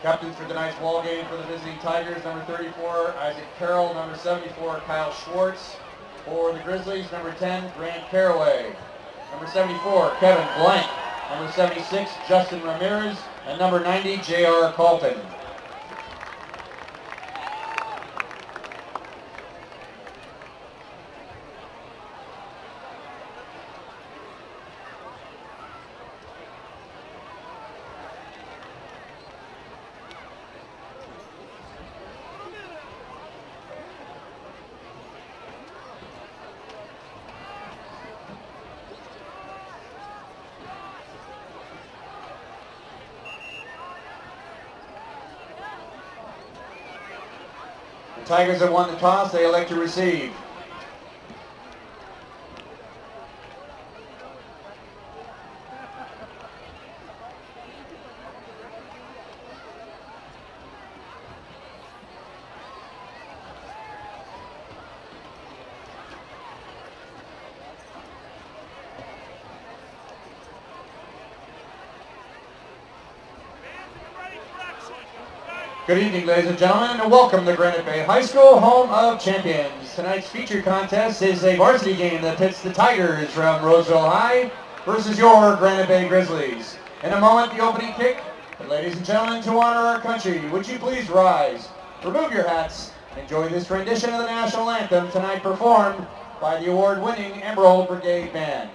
Captains for tonight's ball game for the visiting Tigers, number 34, Isaac Carroll, number 74, Kyle Schwartz. For the Grizzlies, number 10, Grant Caraway. Number 74, Kevin Blank. Number 76, Justin Ramirez. And number 90, J.R. Colton. The Tigers have won the toss. They elect to receive. Good evening, ladies and gentlemen, and welcome to Granite Bay High School, home of champions. Tonight's featured contest is a varsity game that pits the Tigers from Roseville High versus your Granite Bay Grizzlies. In a moment, the opening kick. But ladies and gentlemen, to honor our country, would you please rise, remove your hats, and enjoy this rendition of the national anthem tonight performed by the award-winning Emerald Brigade Band.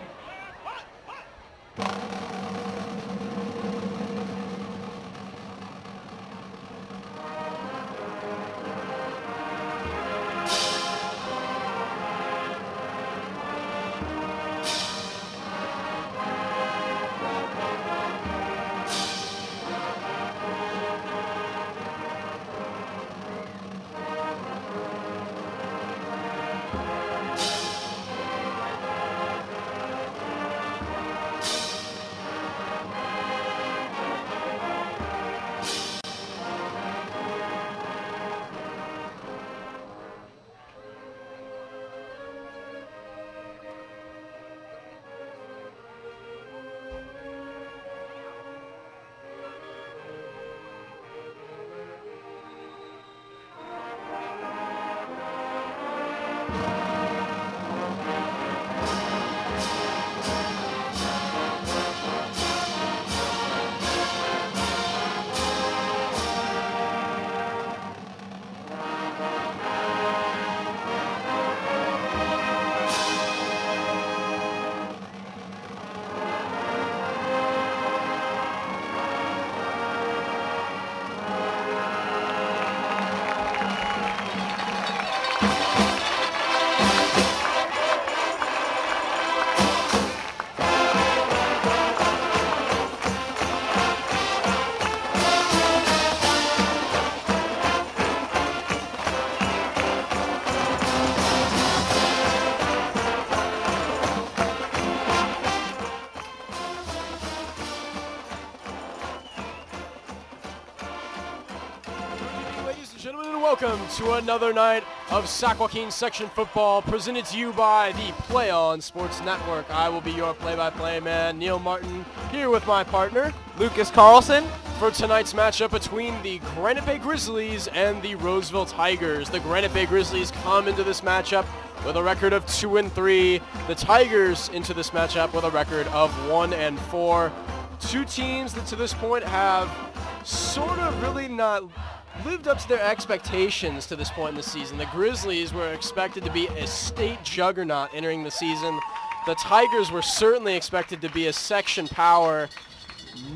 Welcome to another night of Sac Joaquin Section Football presented to you by the Play On Sports Network. I will be your play-by-play man, Neil Martin, here with my partner, Lucas Carlson, for tonight's matchup between the Granite Bay Grizzlies and the Roseville Tigers. The Granite Bay Grizzlies come into this matchup with a record of 2-3. The Tigers into this matchup with a record of 1-4. Two teams that to this point have sort of really not lived up to their expectations to this point in the season. The Grizzlies were expected to be a state juggernaut entering the season. The Tigers were certainly expected to be a section power.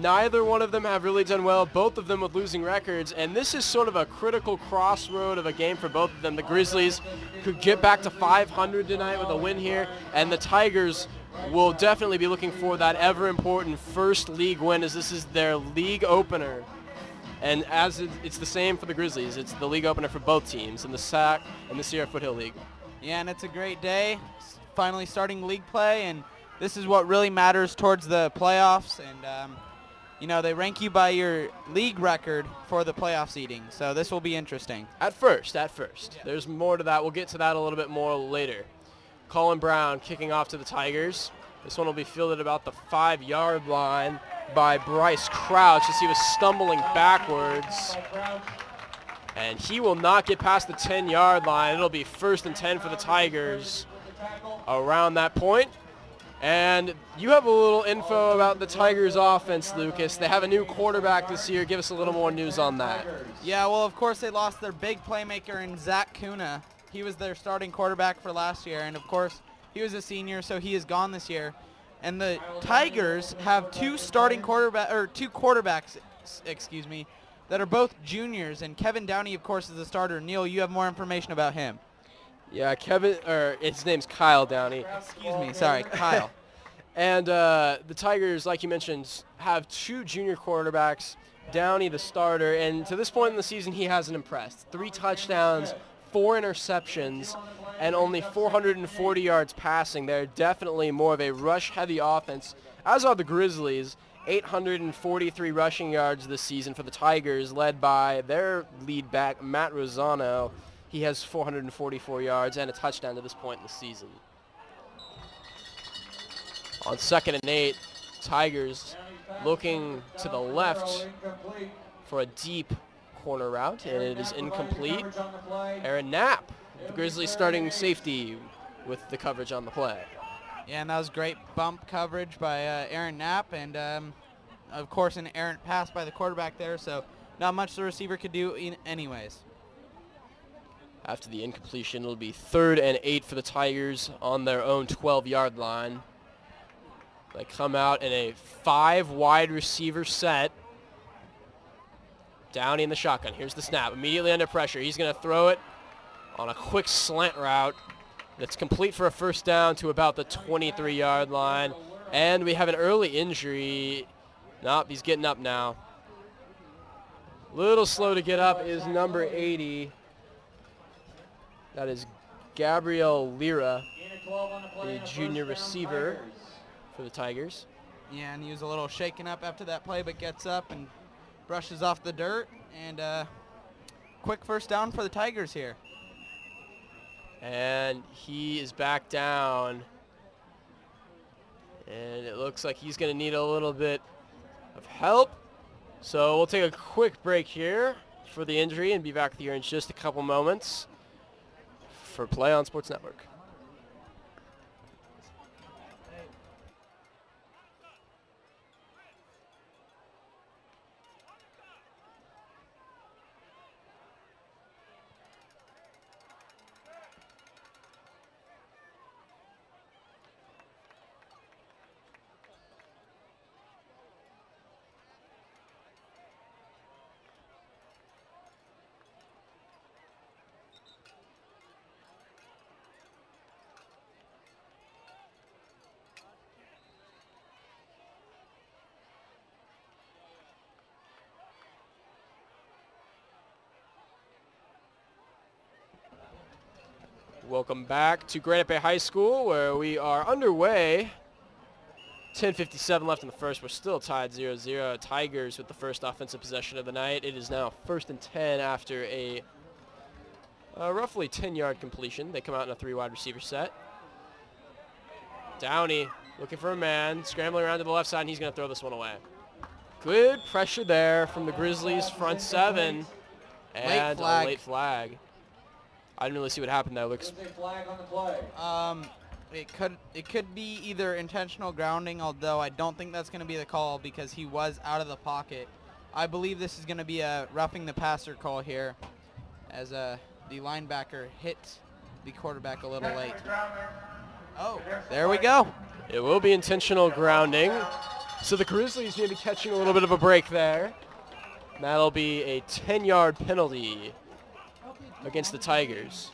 Neither one of them have really done well, both of them with losing records, and this is sort of a critical crossroad of a game for both of them. The Grizzlies could get back to 500 tonight with a win here, and the Tigers will definitely be looking for that ever-important first league win, as this is their league opener. And as it's the same for the Grizzlies, it's the league opener for both teams in the SAC and the Sierra Foothill League. Yeah, and it's a great day, finally starting league play, and this is what really matters towards the playoffs. And you know, they rank you by your league record for the playoff seeding, so this will be interesting. At first. Yeah. There's more to that. We'll get to that a little bit more later. Colin Brown kicking off to the Tigers. This one will be fielded about the 5-yard line by Bryce Crouch as he was stumbling backwards. And he will not get past the 10-yard line. It'll be 1st and 10 for the Tigers around that point. And you have a little info about the Tigers offense, Lucas. They have a new quarterback this year. Give us a little more news on that. Yeah, well, of course, they lost their big playmaker in Zach Kuna. He was their starting quarterback for last year, and of course, he was a senior, so he is gone this year. And the Tigers have two quarterbacks, that are both juniors, and Kevin Downey, of course, is the starter. Neil, you have more information about him. Yeah, his name's Kyle Downey. Excuse me, sorry, Kyle. And the Tigers, like you mentioned, have 2 junior quarterbacks. Downey, the starter, and to this point in the season, he hasn't impressed. 3 touchdowns, 4 interceptions, and only 440 yards passing. They're definitely more of a rush-heavy offense, as are the Grizzlies. 843 rushing yards this season for the Tigers, led by their lead back, Matt Rosano. He has 444 yards and a touchdown to this point in the season. On 2nd and 8, Tigers looking to the left for a deep corner route, and it is incomplete. Aaron Knapp, the Grizzlies starting safety, with the coverage on the play. Yeah, and that was great bump coverage by Aaron Knapp, and of course an errant pass by the quarterback there, so not much the receiver could do anyways. After the incompletion, it'll be 3rd and 8 for the Tigers on their own 12-yard line. They come out in a 5 wide receiver set. Downey in the shotgun. Here's the snap. Immediately under pressure. He's going to throw it on a quick slant route that's complete for a 1st down to about the 23-yard line. And we have an early injury. Nope, he's getting up now. Little slow to get up is number 80. That is Gabriel Lira, the junior receiver for the Tigers. Yeah, and he was a little shaken up after that play, but gets up and brushes off the dirt. And quick 1st down for the Tigers here. And he is back down. And it looks like he's going to need a little bit of help. So we'll take a quick break here for the injury and be back here in just a couple moments for Play on Sports Network. Welcome back to Granite Bay High School, where we are underway. 10:57 left in the first. We're still tied 0-0. Tigers with the first offensive possession of the night. It is now 1st and 10 after a roughly 10-yard completion. They come out in a 3 wide receiver set. Downey looking for a man, scrambling around to the left side, and he's going to throw this one away. Good pressure there from the Grizzlies front 7. And a late flag. I didn't really see what happened there. Looks. It could be either intentional grounding, although I don't think that's going to be the call because he was out of the pocket. I believe this is going to be a roughing the passer call here, as the linebacker hit the quarterback a little late. Oh, there we go. It will be intentional grounding. So the Grizzlies may be catching a little bit of a break there. That'll be a 10-yard penalty against the Tigers.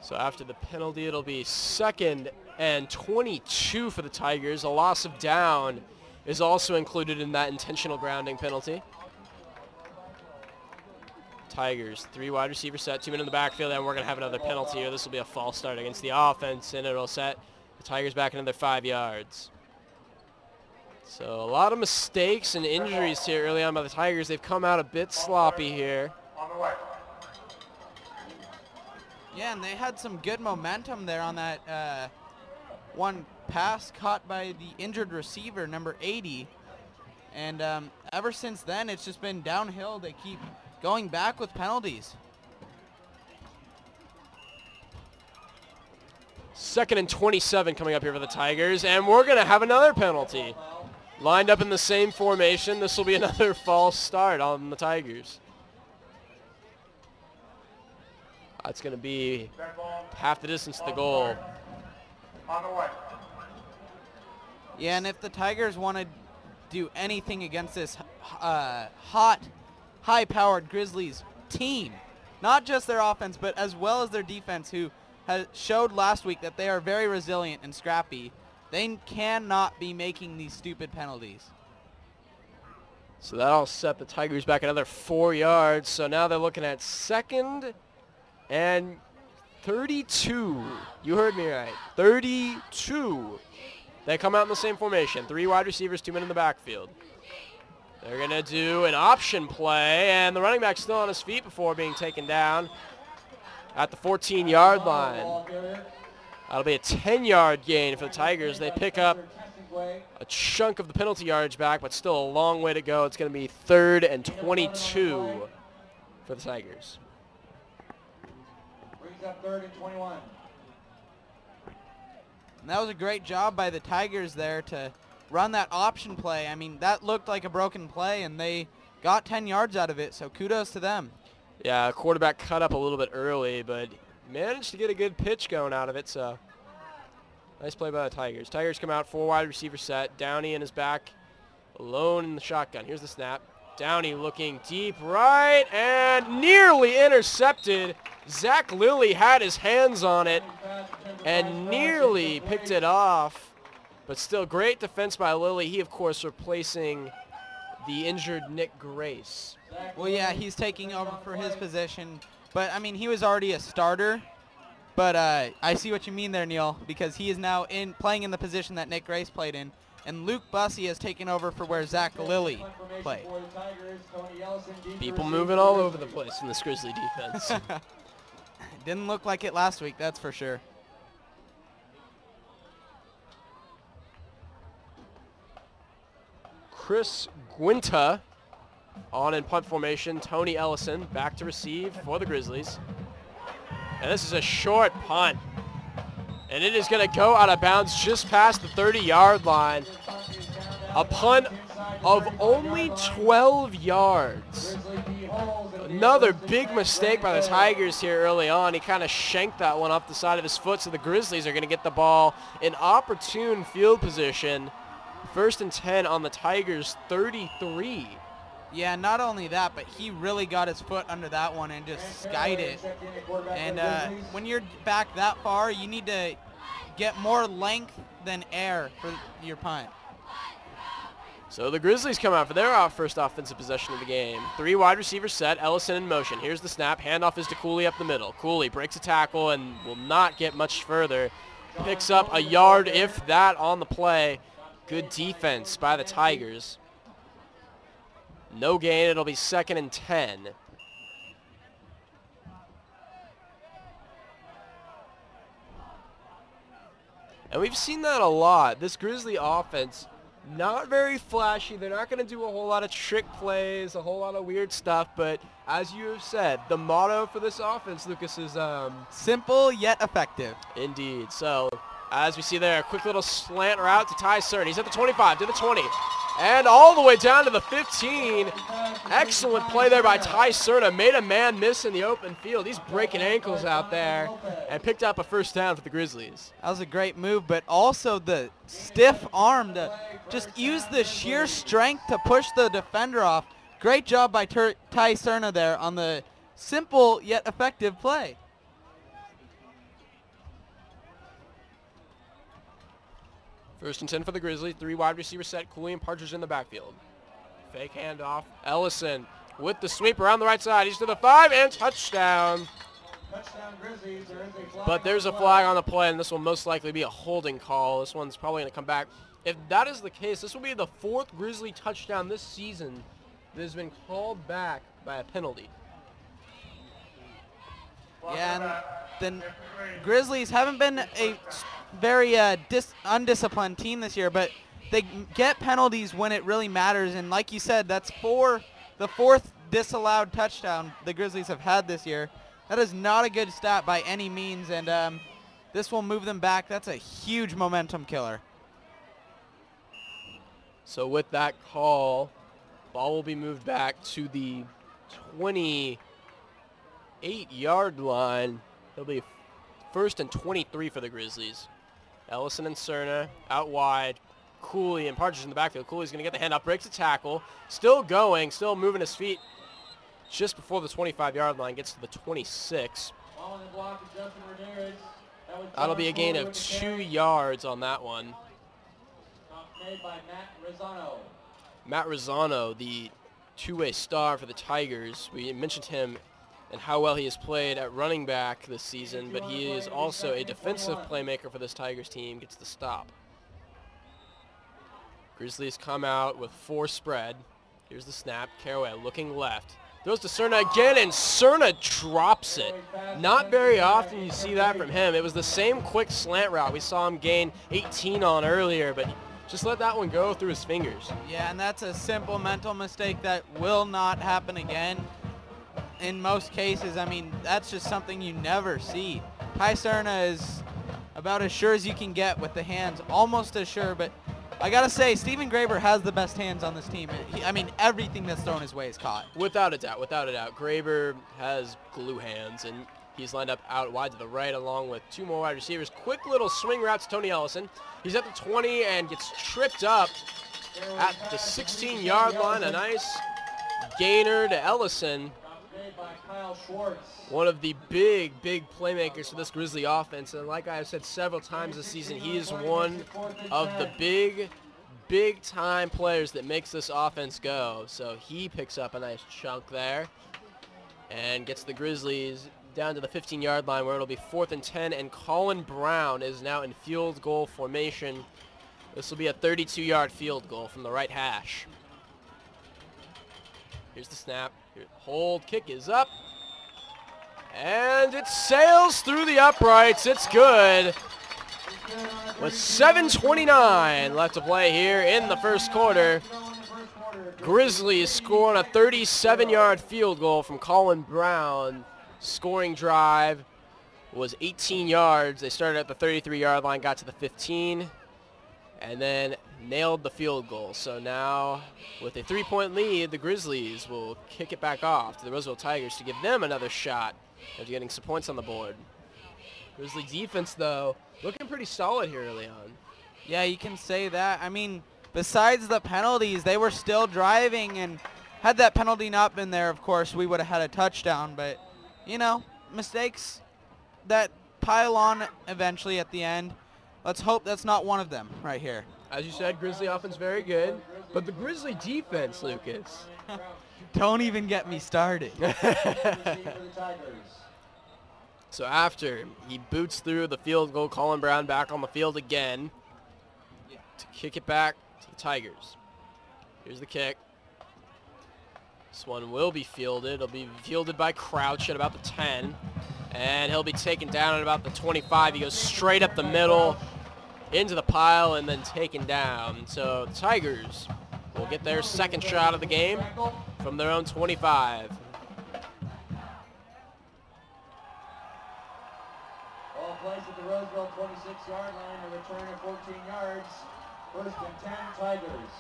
So after the penalty, it'll be 2nd and 22 for the Tigers. A loss of down is also included in that intentional grounding penalty. Tigers, 3 wide receiver set, 2 men in the backfield, and we're going to have another penalty here. This will be a false start against the offense, and it'll set The Tigers back another 5 yards. So a lot of mistakes and injuries here early on by the Tigers. They've come out a bit sloppy here. Yeah, and they had some good momentum there on that one pass caught by the injured receiver, number 80. And ever since then, it's just been downhill. They keep going back with penalties. 2nd and 27 coming up here for the Tigers, and we're going to have another penalty. Lined up in the same formation, this will be another false start on the Tigers. That's going to be half the distance to the goal. Yeah, and if the Tigers want to do anything against this hot, high-powered Grizzlies team, not just their offense, but as well as their defense, who has showed last week that they are very resilient and scrappy, they cannot be making these stupid penalties. So that'll set the Tigers back another 4 yards. So now they're looking at 2nd and 32. You heard me right. 32. They come out in the same formation. 3 wide receivers, 2 men in the backfield. They're going to do an option play, and the running back's still on his feet before being taken down at the 14-yard line. That'll be a 10-yard gain for the Tigers. They pick up a chunk of the penalty yardage back, but still a long way to go. It's going to be 3rd and 22 for the Tigers. Brings up 3rd and 21. And that was a great job by the Tigers there to run that option play. I mean, that looked like a broken play, and they got 10 yards out of it, so kudos to them. Yeah, quarterback cut up a little bit early, but managed to get a good pitch going out of it, so nice play by the Tigers. Tigers come out 4 wide receiver set. Downey in his back, alone in the shotgun. Here's the snap. Downey looking deep right and nearly intercepted. Zach Lilly had his hands on it and nearly picked it off, but still great defense by Lilly. He, of course, replacing the injured Nick Grace. Well, yeah, he's taking over for his position. But, I mean, he was already a starter. But I see what you mean there, Neil, because he is now playing in the position that Nick Grace played in. And Luke Bussey has taken over for where Zach Lilly played. People moving all over the place in this Grizzly defense. Didn't look like it last week, that's for sure. Chris Guinta on in punt formation. Tony Ellison back to receive for the Grizzlies. And this is a short punt. And it is going to go out of bounds just past the 30-yard line. A punt of only 12 yards. Another big mistake by the Tigers here early on. He kind of shanked that one off the side of his foot, so the Grizzlies are going to get the ball in opportune field position. 1st and 10 on the Tigers' 33. Yeah, not only that, but he really got his foot under that one and just skied it. And when you're back that far, you need to get more length than air for your punt. So the Grizzlies come out for their first offensive possession of the game. 3 wide receivers set, Ellison in motion. Here's the snap. Handoff is to Cooley up the middle. Cooley breaks a tackle and will not get much further. Picks up a yard, if that, on the play. Good defense by the Tigers. No gain. It'll be 2nd and 10. And we've seen that a lot. This Grizzly offense, not very flashy. They're not going to do a whole lot of trick plays, a whole lot of weird stuff. But as you have said, the motto for this offense, Lucas, is simple yet effective. Indeed. So as we see there, a quick little slant route to Ty Cern. He's at the 25, to the 20, and all the way down to the 15. Excellent play there by Ty Cerna. Made a man miss in the open field. He's breaking ankles out there and picked up a first down for the Grizzlies. That was a great move, but also the stiff arm to just use the sheer strength to push the defender off. Great job by Ty Cerna there on the simple yet effective play. First and 10 for the Grizzlies. 3 wide receiver set. Cooley and Partridge in the backfield. Fake handoff. Ellison with the sweep around the right side. He's to the 5 and touchdown. Touchdown Grizzlies. There is a flag But there's a flag on the play, and this will most likely be a holding call. This one's probably going to come back. If that is the case, this will be the 4th Grizzly touchdown this season that has been called back by a penalty. Yeah, and the Grizzlies haven't been a very undisciplined team this year, but they get penalties when it really matters. And like you said, that's the 4th disallowed touchdown the Grizzlies have had this year. That is not a good stat by any means, and this will move them back. That's a huge momentum killer. So with that call, ball will be moved back to the 28-yard line. It'll be 1st and 23 for the Grizzlies. Ellison and Cerna out wide. Cooley and Partridge in the backfield. Cooley's going to get the handoff, breaks a tackle. Still going, still moving his feet just before the 25-yard line, gets to the 26. That'll be a gain of 2 yards on that one. Made by Matt Rosano. Matt Rosano, the two-way star for the Tigers. We mentioned him and how well he has played at running back this season, but he is also a defensive playmaker for this Tigers team. Gets the stop. Grizzlies come out with 4 spread. Here's the snap. Caraway looking left. Throws to Cerna again, and Cerna drops it. Not very often you see that from him. It was the same quick slant route we saw him gain 18 on earlier, but just let that one go through his fingers. Yeah, and that's a simple mental mistake that will not happen again. In most cases, I mean, that's just something you never see. Ty Cerna is about as sure as you can get with the hands, almost as sure, but I gotta say, Steven Graber has the best hands on this team. I mean, everything that's thrown his way is caught. Without a doubt, without a doubt. Graber has glue hands, and he's lined up out wide to the right along with 2 more wide receivers. Quick little swing route to Tony Ellison. He's at the 20 and gets tripped up at the 16-yard line. A nice gainer to Ellison. One of the big playmakers for this Grizzly offense. And like I have said several times this season, he is one of the big time players that makes this offense go. So he picks up a nice chunk there and gets the Grizzlies down to the 15-yard line where it'll be 4th and 10, and Colin Brown is now in field goal formation. This will be a 32-yard field goal from the right hash. Here's the snap. Hold, kick is up, and it sails through the uprights. It's good. With 7:29 left to play here in the first quarter, Grizzlies score on a 37-yard field goal from Colin Brown. Scoring drive was 18 yards. They started at the 33-yard line, got to the 15, and then nailed the field goal. So now, with a 3-point lead, the Grizzlies will kick it back off to the Roseville Tigers to give them another shot of getting some points on the board. Grizzly defense, though, looking pretty solid here early on. Yeah, you can say that. I mean, besides the penalties, they were still driving, and had that penalty not been there, of course, we would have had a touchdown. But, you know, mistakes that pile on eventually at the end. Let's hope that's not one of them right here. As you said, Grizzly offense very good, but the Grizzly defense, Lucas. Don't even get me started. So after he boots through the field goal, Colin Brown back on the field again to kick it back to the Tigers. Here's the kick. This one will be fielded. It'll be fielded by Crouch at about the 10, and he'll be taken down at about the 25. He goes straight up the middle into the pile and then taken down. So the Tigers will get their second shot of the game from their own 25. Ball placed at the Roseville 26-yard line, a return of 14 yards. 1st and 10, Tigers.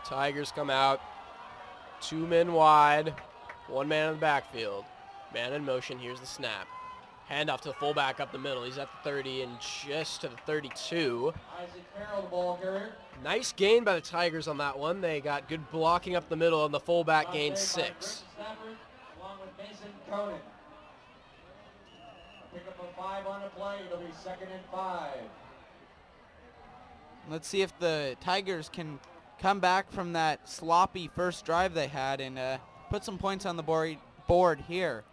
Tigers come out, 2 men wide, 1 man in the backfield. Man in motion, here's the snap. Handoff to the fullback up the middle. He's at the 30 and just to the 32. Isaac Farrell, the ball carrier. Nice gain by the Tigers on that one. They got good blocking up the middle, and the fullback gained 6. Along with Mason Conan. Pick up a 5 on the play. It'll be 2nd and 5. Let's see if the Tigers can come back from that sloppy first drive they had and put some points on the board here.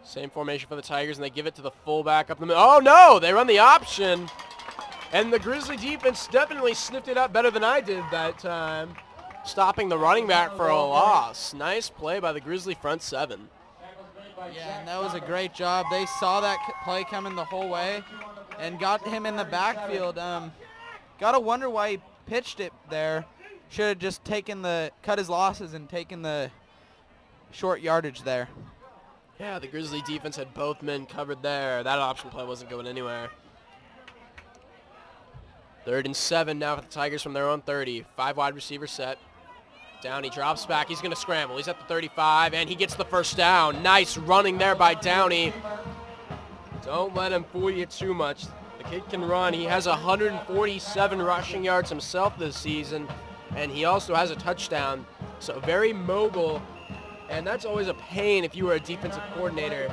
Same formation for the Tigers, and they give it to the fullback up the middle. Oh, no! They run the option. And the Grizzly defense definitely sniffed it out better than I did that time, stopping the running back for a loss. Nice play by the Grizzly front seven. Yeah, and that was a great job. They saw that play coming the whole way and got him in the backfield. Got to wonder why he pitched it there. Should have just cut his losses and taken the short yardage there. Yeah, the Grizzly defense had both men covered there. That option play wasn't going anywhere. 3rd and 7 now for the Tigers from their own 30. 5 wide receiver set. Downey drops back. He's going to scramble. He's at the 35, and he gets the first down. Nice running there by Downey. Don't let him fool you too much. The kid can run. He has 147 rushing yards himself this season, and he also has a touchdown. So very mobile, and that's always a pain if you were a defensive coordinator.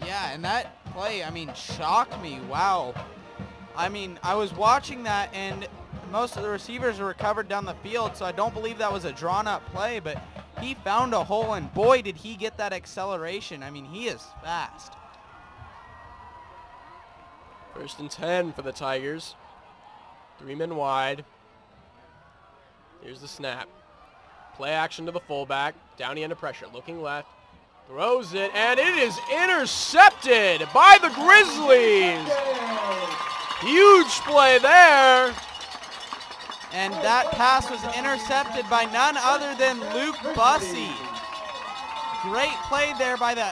Yeah, and that play, I mean, shocked me. Wow. I mean, I was watching that, and most of the receivers were covered down the field, so I don't believe that was a drawn-up play, but he found a hole, and boy, did he get that acceleration. I mean, he is fast. 1st and 10 for the Tigers. 3 men wide. Here's the snap. Play action to the fullback. Downey under pressure, looking left. Throws it, and it is intercepted by the Grizzlies. Huge play there. And that pass was intercepted by none other than Luke Bussey. Great play there by the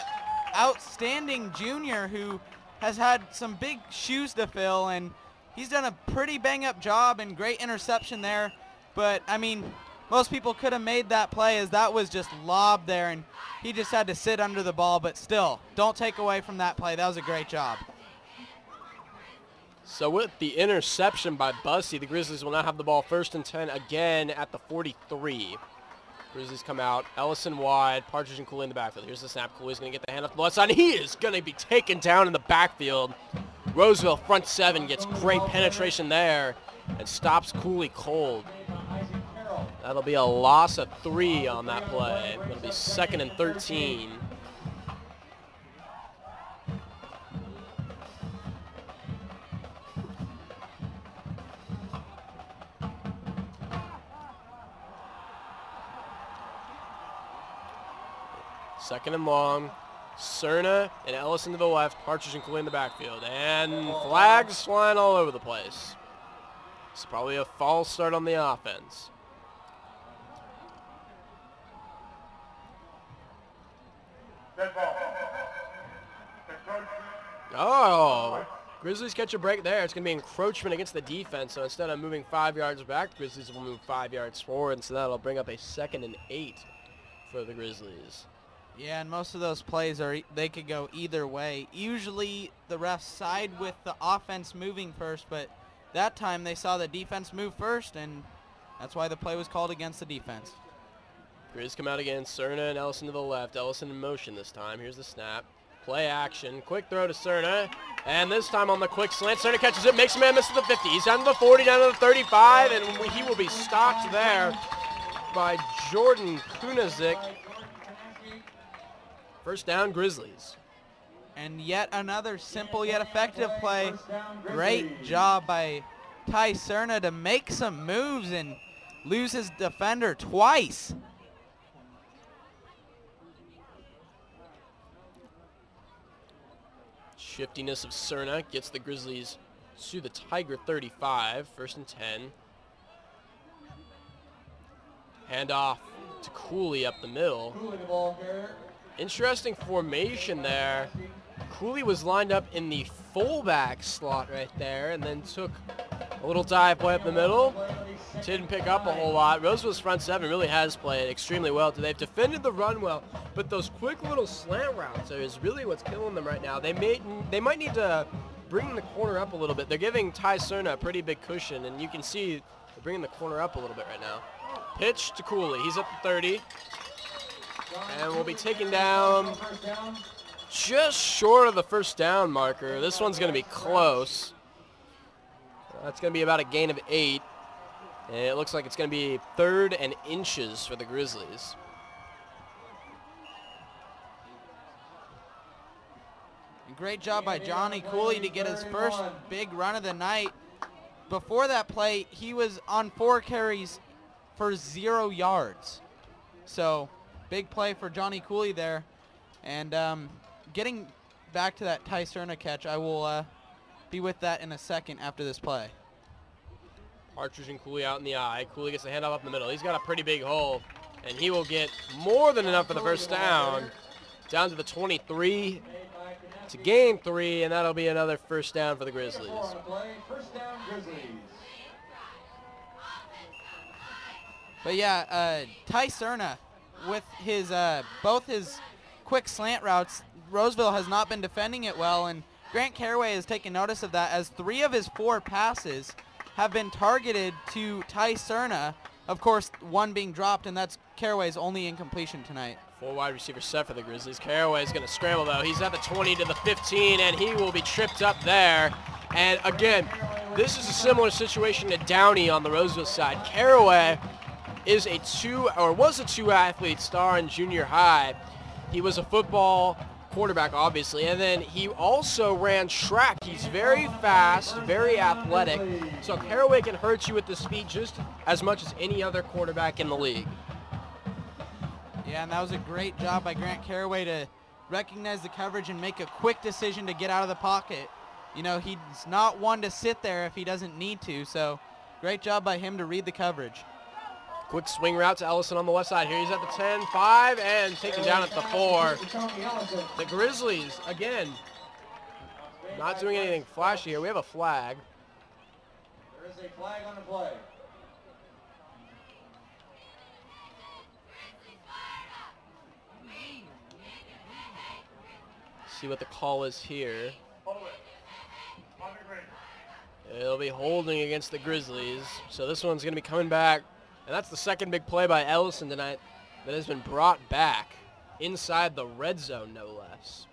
outstanding junior who has had some big shoes to fill, and he's done a pretty bang-up job and great interception there. But, I mean, most people could have made that play as that was just lobbed there, and he just had to sit under the ball. But still, don't take away from that play. That was a great job. So with the interception by Bussey, the Grizzlies will now have the ball 1st and 10 again at the 43. Grizzlies come out. Ellison wide. Partridge and Cooley in the backfield. Here's the snap. Cooley's going to get the hand off the left side. He is going to be taken down in the backfield. Roseville front 7 gets great penetration there and stops Cooley cold. That'll be a loss of 3 on that play. It'll be 2nd and 13. Second and long. Cerna and Ellison to the left. Partridge and Cooley in the backfield. And flags flying all over the place. It's probably a false start on the offense. Oh, Grizzlies catch a break there. It's going to be encroachment against the defense. So instead of moving 5 yards back, the Grizzlies will move 5 yards forward. And so that'll bring up a 2nd and 8 for the Grizzlies. Yeah, and most of those plays they could go either way. Usually the refs side with the offense moving first, but that time they saw the defense move first, and that's why the play was called against the defense. Grizz come out again. Cerna and Ellison to the left. Ellison in motion this time. Here's the snap. Play action. Quick throw to Cerna. And this time on the quick slant, Cerna catches it, makes a man miss at the 50. He's down to the 40, down to the 35, and he will be stopped there by Jordan Kunazik. 1st down, Grizzlies. And yet another simple yet effective play. Great job by Ty Cerna to make some moves and lose his defender twice. Shiftiness of Cerna gets the Grizzlies to the Tiger 35, 1st and 10. Hand off to Cooley up the middle. Interesting formation there. Cooley was lined up in the fullback slot right there and then took a little dive play up the middle. Didn't pick up a whole lot. Roseville's front 7 really has played extremely well today. They've defended the run well, but those quick little slant routes is really what's killing them right now. They might need to bring the corner up a little bit. They're giving Ty Cerna a pretty big cushion, and you can see they're bringing the corner up a little bit right now. Pitch to Cooley. He's at the 30. And we'll be taken down just short of the 1st down marker. This one's going to be close. That's going to be about a gain of 8. And it looks like it's going to be 3rd and inches for the Grizzlies. Great job by Johnny Cooley to get his first big run of the night. Before that play, he was on 4 carries for 0 yards. So, big play for Johnny Cooley there. And getting back to that Ty Cerna catch, I will be with that in a second after this play. Partridge and Cooley out in the eye. Cooley gets the handoff up the middle. He's got a pretty big hole, and he will get more than enough for the first down. Down to the 23 to gain 3, and that'll be another first down for the Grizzlies. First down, Grizzlies. But yeah, Ty Cerna with his both his quick slant routes, Roseville has not been defending it well, and Grant Caraway has taken notice of that as 3 of his 4 passes have been targeted to Ty Cerna. Of course, 1 being dropped, and that's Caraway's only incompletion tonight. 4 wide receivers set for the Grizzlies. Caraway is going to scramble, though. He's at the 20 to the 15, and he will be tripped up there. And again, this is a similar situation to Downey on the Roseville side. Caraway is was a 2-athlete star in junior high. He was a football quarterback, obviously, and then he also ran track. He's very fast, very athletic, so Caraway can hurt you with the speed just as much as any other quarterback in the league. Yeah, and that was a great job by Grant Caraway to recognize the coverage and make a quick decision to get out of the pocket. You know, he's not one to sit there if he doesn't need to, so great job by him to read the coverage. Quick swing route to Ellison on the left side here. He's at the 10, 5, and taken down at the 4. The Grizzlies, again, not doing anything flashy here. We have a flag. There is a flag on the play. See what the call is here. It'll be holding against the Grizzlies. So this one's going to be coming back. And that's the second big play by Ellison tonight that has been brought back inside the red zone, no less.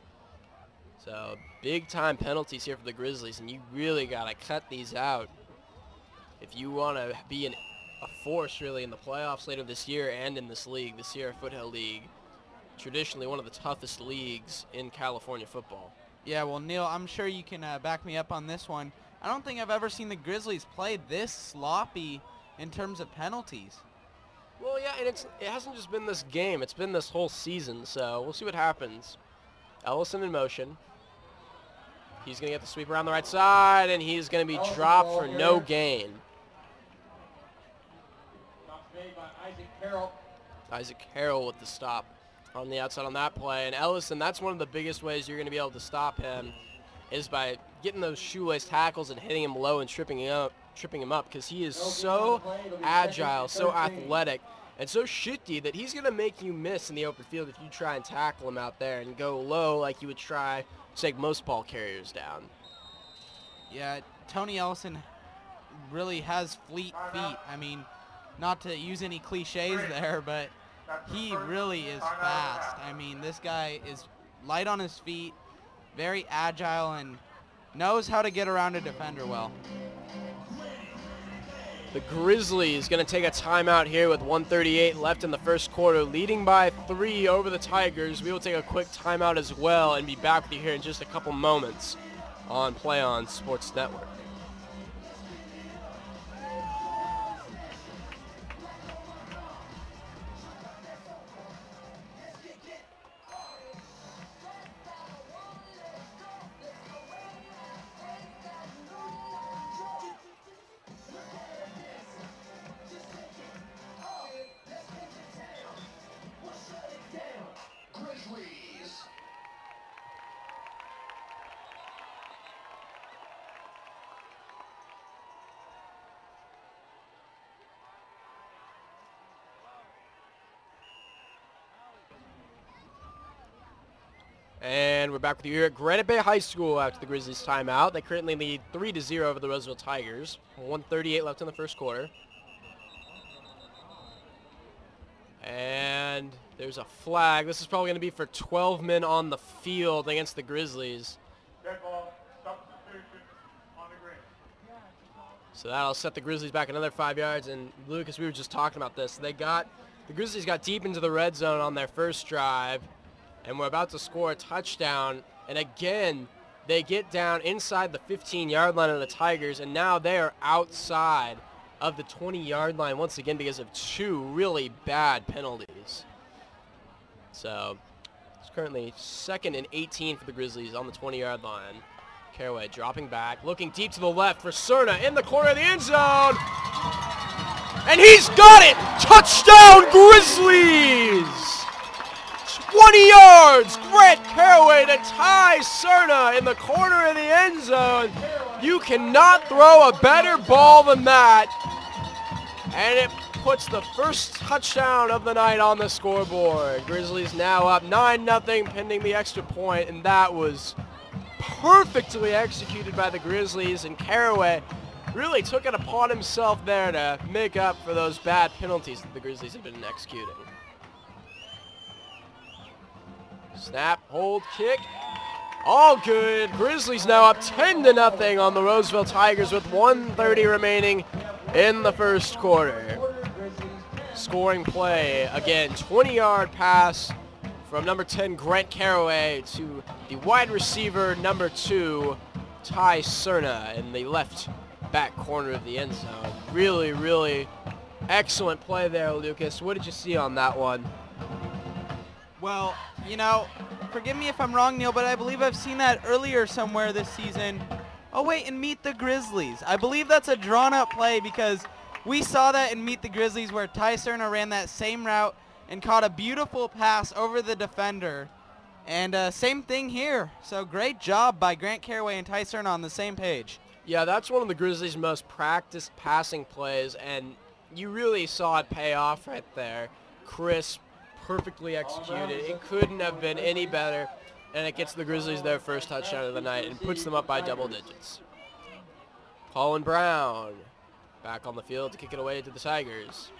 So big-time penalties here for the Grizzlies, and you really got to cut these out if you want to be a force, really, in the playoffs later this year and in this league, the Sierra Foothill League. Traditionally one of the toughest leagues in California football. Yeah, well, Neil, I'm sure you can back me up on this one. I don't think I've ever seen the Grizzlies play this sloppy in terms of penalties. Well, yeah, and it hasn't just been this game. It's been this whole season, so we'll see what happens. Ellison in motion. He's going to get the sweep around the right side, and he's going to be dropped for no gain. Isaac Carroll with the stop on the outside on that play. And Ellison, that's one of the biggest ways you're going to be able to stop him is by getting those shoelace tackles and hitting him low and tripping him up because he is so agile, so athletic, and so shifty that he's going to make you miss in the open field if you try and tackle him out there and go low like you would try to take most ball carriers down. Yeah, Tony Ellison really has fleet feet. I mean, not to use any cliches there, but he really is fast. I mean, this guy is light on his feet, very agile, and knows how to get around a defender well. The Grizzlies going to take a timeout here with 1:38 left in the first quarter, leading by 3 over the Tigers. We will take a quick timeout as well and be back with you here in just a couple moments on Play On Sports Network. And we're back with you here at Granite Bay High School after the Grizzlies timeout. They currently lead 3-0 over the Roseville Tigers. 1:38 left in the first quarter. And there's a flag. This is probably going to be for 12 men on the field against the Grizzlies. Dead ball, substitution on the green. So that'll set the Grizzlies back another 5 yards. And Lucas, we were just talking about this. The Grizzlies got deep into the red zone on their first drive, and we're about to score a touchdown. And again, they get down inside the 15-yard line of the Tigers, and now they are outside of the 20-yard line once again because of 2 really bad penalties. So it's currently 2nd and 18 for the Grizzlies on the 20-yard line. Caraway dropping back, looking deep to the left for Cerna in the corner of the end zone. And he's got it! Touchdown Grizzlies! 20 yards! Grant Caraway to tie Cerna in the corner of the end zone. You cannot throw a better ball than that. And it puts the first touchdown of the night on the scoreboard. Grizzlies now up 9-0 pending the extra point, and that was perfectly executed by the Grizzlies, and Caraway really took it upon himself there to make up for those bad penalties that the Grizzlies have been executing. Snap, hold, kick, all good. Grizzlies now up 10-0 on the Roseville Tigers with 1:30 remaining in the first quarter. Scoring play, again, 20-yard pass from number 10, Grant Caraway, to the wide receiver, number 2, Ty Cerna, in the left back corner of the end zone. Really, really excellent play there, Lucas. What did you see on that one? Well, you know, forgive me if I'm wrong, Neil, but I believe I've seen that earlier somewhere this season. Oh, wait, and Meet the Grizzlies. I believe that's a drawn-up play because we saw that in Meet the Grizzlies where Ty Cerna ran that same route and caught a beautiful pass over the defender. And same thing here. So great job by Grant Caraway and Ty Cerna on the same page. Yeah, that's one of the Grizzlies' most practiced passing plays, and you really saw it pay off right there. Crisp, perfectly executed. It couldn't have been any better, and it gets the Grizzlies their first touchdown of the night and puts them up by double digits. Colin Brown back on the field to kick it away to the Tigers.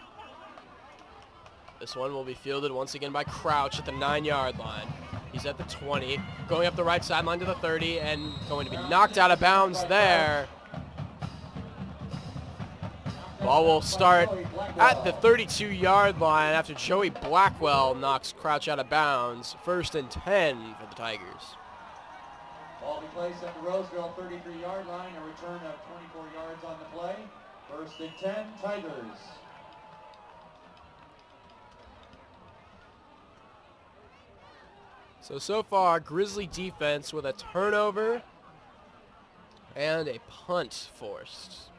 This one will be fielded once again by Crouch at the 9-yard line. He's at the 20, going up the right sideline to the 30, and going to be knocked out of bounds there. Ball will start at the 32-yard line after Joey Blackwell knocks Crouch out of bounds. 1st and 10 for the Tigers. Ball be placed at the Roseville 33-yard line, a return of 24 yards on the play. 1st and 10, Tigers. So far, Grizzly defense with a turnover and a punt forced.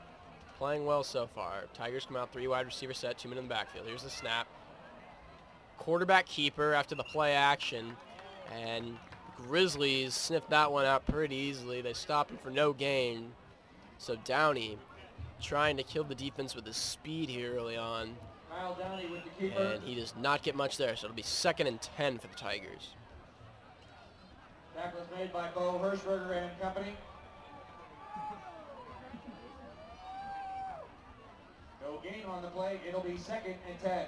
Playing well so far. Tigers come out 3 wide receiver set, 2 men in the backfield. Here's the snap. Quarterback keeper after the play action. And Grizzlies sniffed that one out pretty easily. They stopped him for no gain. So Downey trying to kill the defense with his speed here early on. Kyle Downey with the keeper. And he does not get much there, so it'll be 2nd and 10 for the Tigers. Tackle is made by Bo Hirschberger and company. No gain on the play. It'll be 2nd and 10.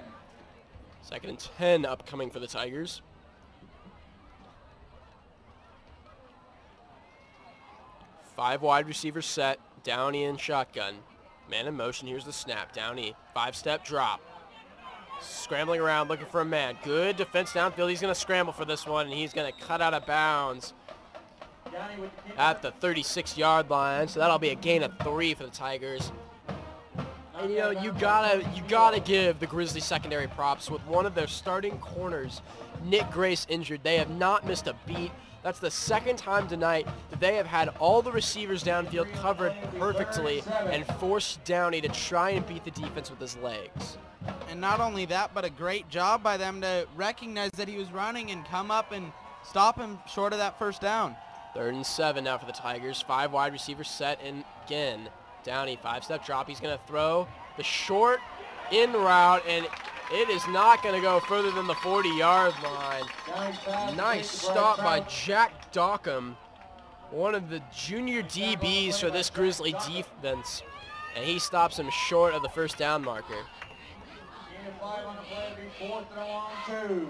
2nd and 10 upcoming for the Tigers. Five wide receivers set. Downey in shotgun. Man in motion. Here's the snap. Downey, 5-step drop. Scrambling around, looking for a man. Good defense downfield. He's going to scramble for this one, and he's going to cut out of bounds at the 36-yard line. So that'll be a gain of 3 for the Tigers. And you know, you gotta give the Grizzlies secondary props. With one of their starting corners, Nick Grace, injured, they have not missed a beat. That's the 2nd time tonight that they have had all the receivers downfield covered perfectly and forced Downey to try and beat the defense with his legs. And not only that, but a great job by them to recognize that he was running and come up and stop him short of that 1st down. 3rd and 7 now for the Tigers. 5 wide receivers set, and again, Downey, 5-step drop. He's going to throw the short in route, and it is not going to go further than the 40-yard line. Nice stop by Jack Dockham, one of the junior DBs for this Grizzly defense, and he stops him short of the 1st down marker. Gain of 5 on the play. It'll be 4th and a long 2.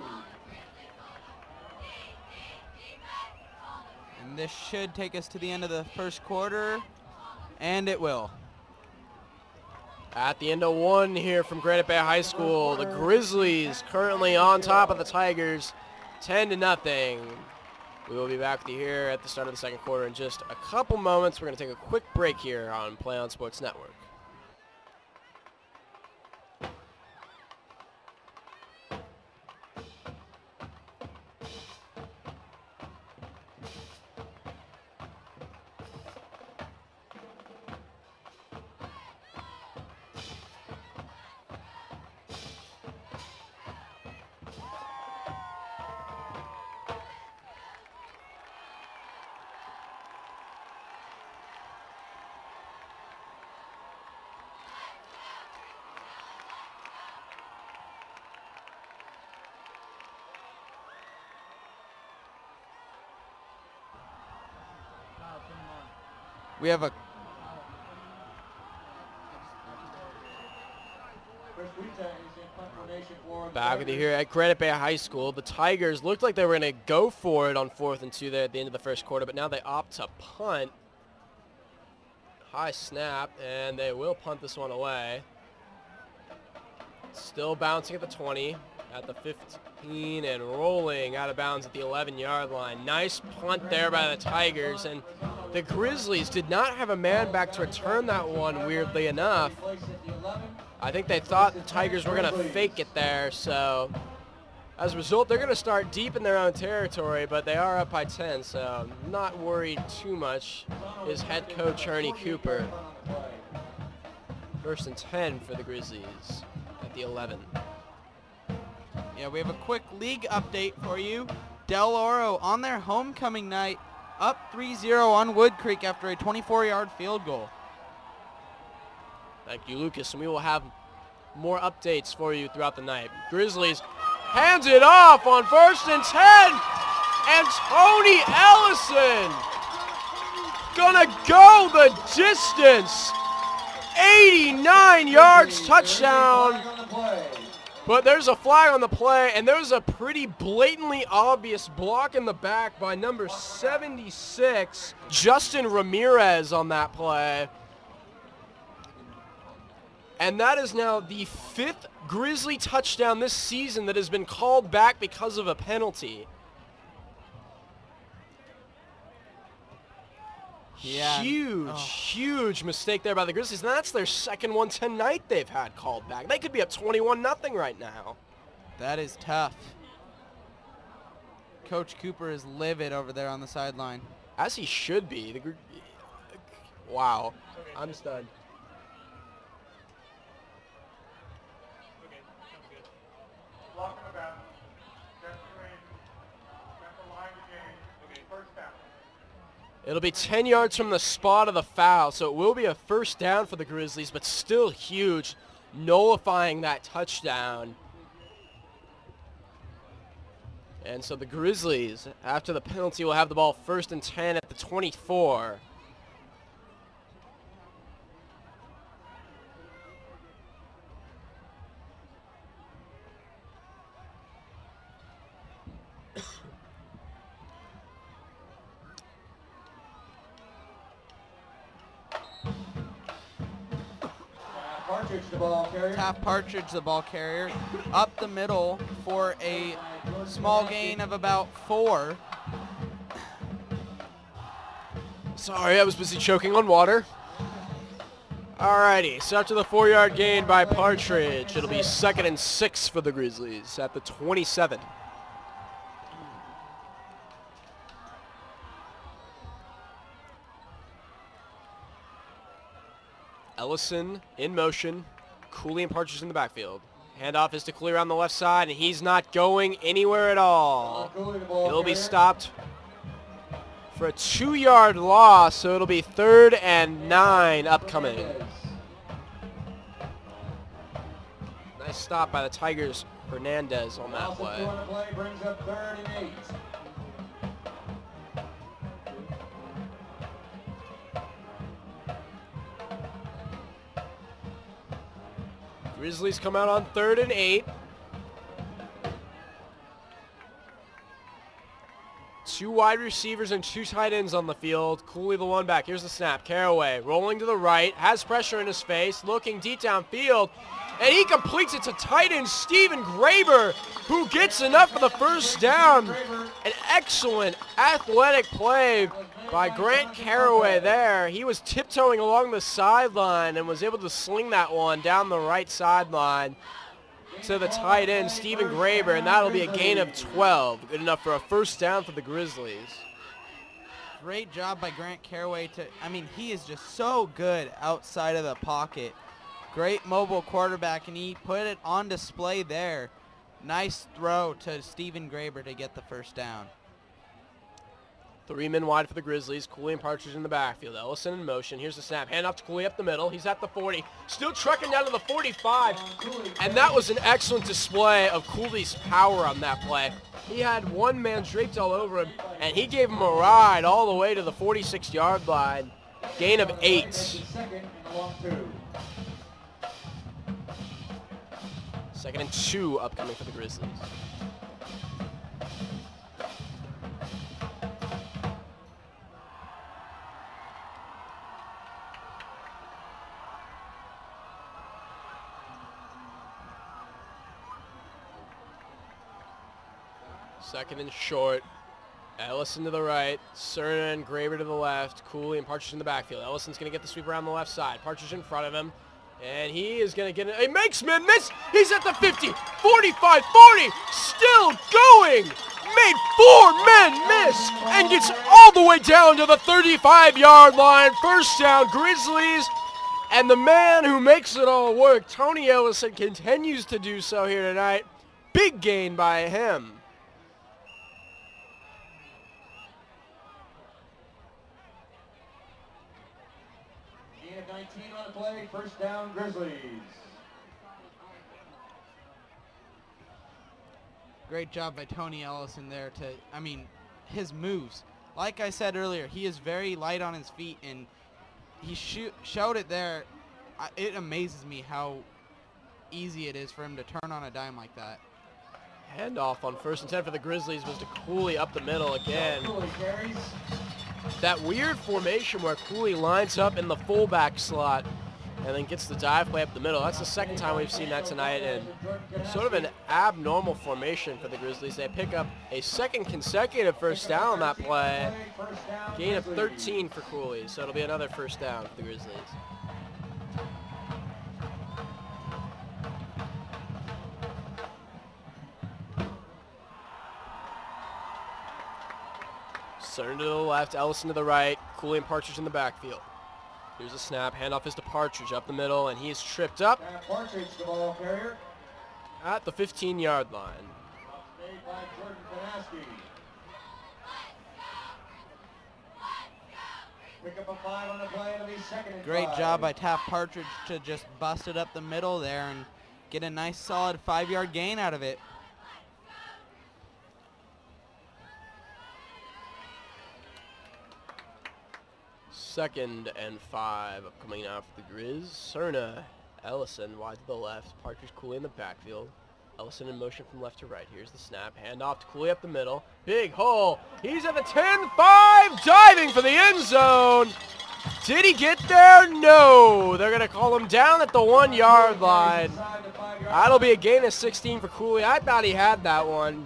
And this should take us to the end of the 1st quarter, and it will. At the end of one here from Granite Bay High School, the Grizzlies currently on top of the Tigers, 10-0. We will be back with you here at the start of the second quarter in just a couple moments. We're going to take a quick break here on Play On Sports Network. We have a back with you here at Granite Bay High School. The Tigers looked like they were going to go for it on 4th and 2 there at the end of the first quarter, but now they opt to punt. High snap, and they will punt this one away. Still bouncing at the 20, at the 15, and rolling out of bounds at the 11-yard line. Nice punt there by the Tigers, and the Grizzlies did not have a man back to return that one, weirdly enough. I think they thought the Tigers were going to fake it there, so as a result, they're going to start deep in their own territory, but they are up by 10, so not worried too much is head coach Ernie Cooper. 1st and 10 for the Grizzlies at the 11. Yeah, we have a quick league update for you. Del Oro on their homecoming night, up 3-0 on Wood Creek after a 24-yard field goal. Thank you, Lucas, and we will have more updates for you throughout the night. Grizzlies hands it off on 1st and 10, and Tony Ellison gonna go the distance. 89 yards, touchdown. But there's a flag on the play, and there's a pretty blatantly obvious block in the back by number 76, Justin Ramirez, on that play. And that is now the 5th Grizzly touchdown this season that has been called back because of a penalty. Yeah. Huge mistake there by the Grizzlies. And that's their second one tonight they've had called back. They could be up 21-0 right now. That is tough. Coach Cooper is livid over there on the sideline. As he should be. Wow. I'm stunned. It'll be 10 yards from the spot of the foul, so it will be a 1st down for the Grizzlies, but still huge, nullifying that touchdown. And so the Grizzlies, after the penalty, will have the ball 1st and 10 at the 24. Taft Partridge, the ball carrier, up the middle for a small gain of about 4. Sorry, I was busy choking on water. Alrighty, so after the 4-yard gain by Partridge, it'll be 2nd and 6 for the Grizzlies at the 27. Ellison in motion. Cooley and Partridge in the backfield. Handoff is to Cooley around the left side, and he's not going anywhere at all. He'll be stopped for a 2-yard loss, so it'll be 3rd and 9 upcoming. Nice stop by the Tigers. Hernandez on that play. Brings up 3rd and 8. Grizzlies come out on 3rd and 8. 2 wide receivers and 2 tight ends on the field. Cooley the one back. Here's the snap. Caraway rolling to the right. Has pressure in his face. Looking deep downfield. And he completes it to tight end Stephen Graber, who gets enough for the first down. An excellent athletic play by Grant Caraway there. He was tiptoeing along the sideline and was able to sling that one down the right sideline to the tight end, Stephen Graber, and that'll be a gain of 12. Good enough for a first down for the Grizzlies. Great job by Grant Caraway. He is just so good outside of the pocket. Great mobile quarterback, and he put it on display there. Nice throw to Stephen Graber to get the first down. 3 men wide for the Grizzlies. Cooley and Partridge in the backfield. Ellison in motion. Here's the snap. Hand off to Cooley up the middle. He's at the 40. Still trucking down to the 45. And that was an excellent display of Cooley's power on that play. He had one man draped all over him, and he gave him a ride all the way to the 46-yard line. Gain of 8. Second and 2 upcoming for the Grizzlies. Second and short. Ellison to the right. Cerna and Graber to the left. Cooley and Partridge in the backfield. Ellison's going to get the sweep around the left side. Partridge in front of him. And he is going to get it. He makes men miss. He's at the 50, 45, 40. Still going. Made 4 men miss. And gets all the way down to the 35-yard line. First down, Grizzlies. And the man who makes it all work, Tony Ellison, continues to do so here tonight. Big gain by him. Gain of 19 on the play. First down, Grizzlies. Great job by Tony Ellison there his moves. Like I said earlier, he is very light on his feet, and he showed it there. It amazes me how easy it is for him to turn on a dime like that. Handoff on 1st and 10 for the Grizzlies was to Cooley up the middle again. That weird formation where Cooley lines up in the fullback slot and then gets the dive play up the middle. That's the second time we've seen that tonight, and sort of an abnormal formation for the Grizzlies. They pick up a second consecutive first down on that play. Gain of 13 for Cooley, so it'll be another first down for the Grizzlies. Cerna to the left, Ellison to the right, Cooley and Partridge in the backfield. Here's a snap, handoff is to Partridge up the middle, and he is tripped up Partridge, the ball carrier. At the 15-yard line. Made by Jordan Panaski. Pick up a 5 on the play, it'll be second and 5. Great job by Taft Partridge to just bust it up the middle there and get a nice solid 5-yard gain out of it. Second and 5 coming out for the Grizz. Cerna, Ellison wide to the left. Partridge, Cooley in the backfield. Ellison in motion from left to right. Here's the snap. Handoff to Cooley up the middle. Big hole. He's at the 10-5, diving for the end zone. Did he get there? No. They're going to call him down at the 1-yard line. That'll be a gain of 16 for Cooley. I thought he had that one.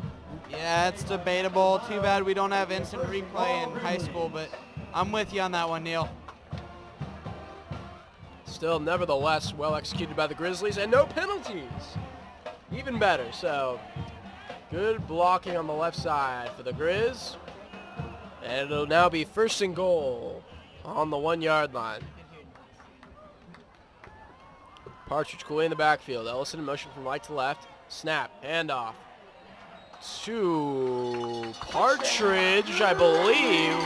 Yeah, it's debatable. Too bad we don't have instant replay in high school, but I'm with you on that one, Neil. Still, nevertheless, well executed by the Grizzlies, and no penalties. Even better, so good blocking on the left side for the Grizz. And it'll now be 1st and goal on the 1-yard line. Partridge, Cooley in the backfield. Ellison in motion from right to left. Snap, handoff to Partridge, I believe.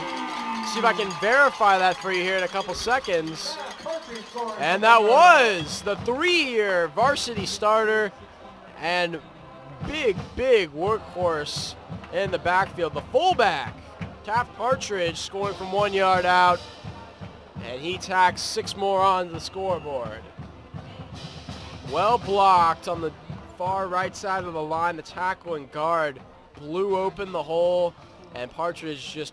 See if I can verify that for you here in a couple seconds. And that was the 3-year varsity starter and big workhorse in the backfield. The fullback, Taft Partridge, scoring from 1 yard out, and he tacks 6 more on the scoreboard. Well blocked on the far right side of the line. The tackle and guard blew open the hole And Partridge just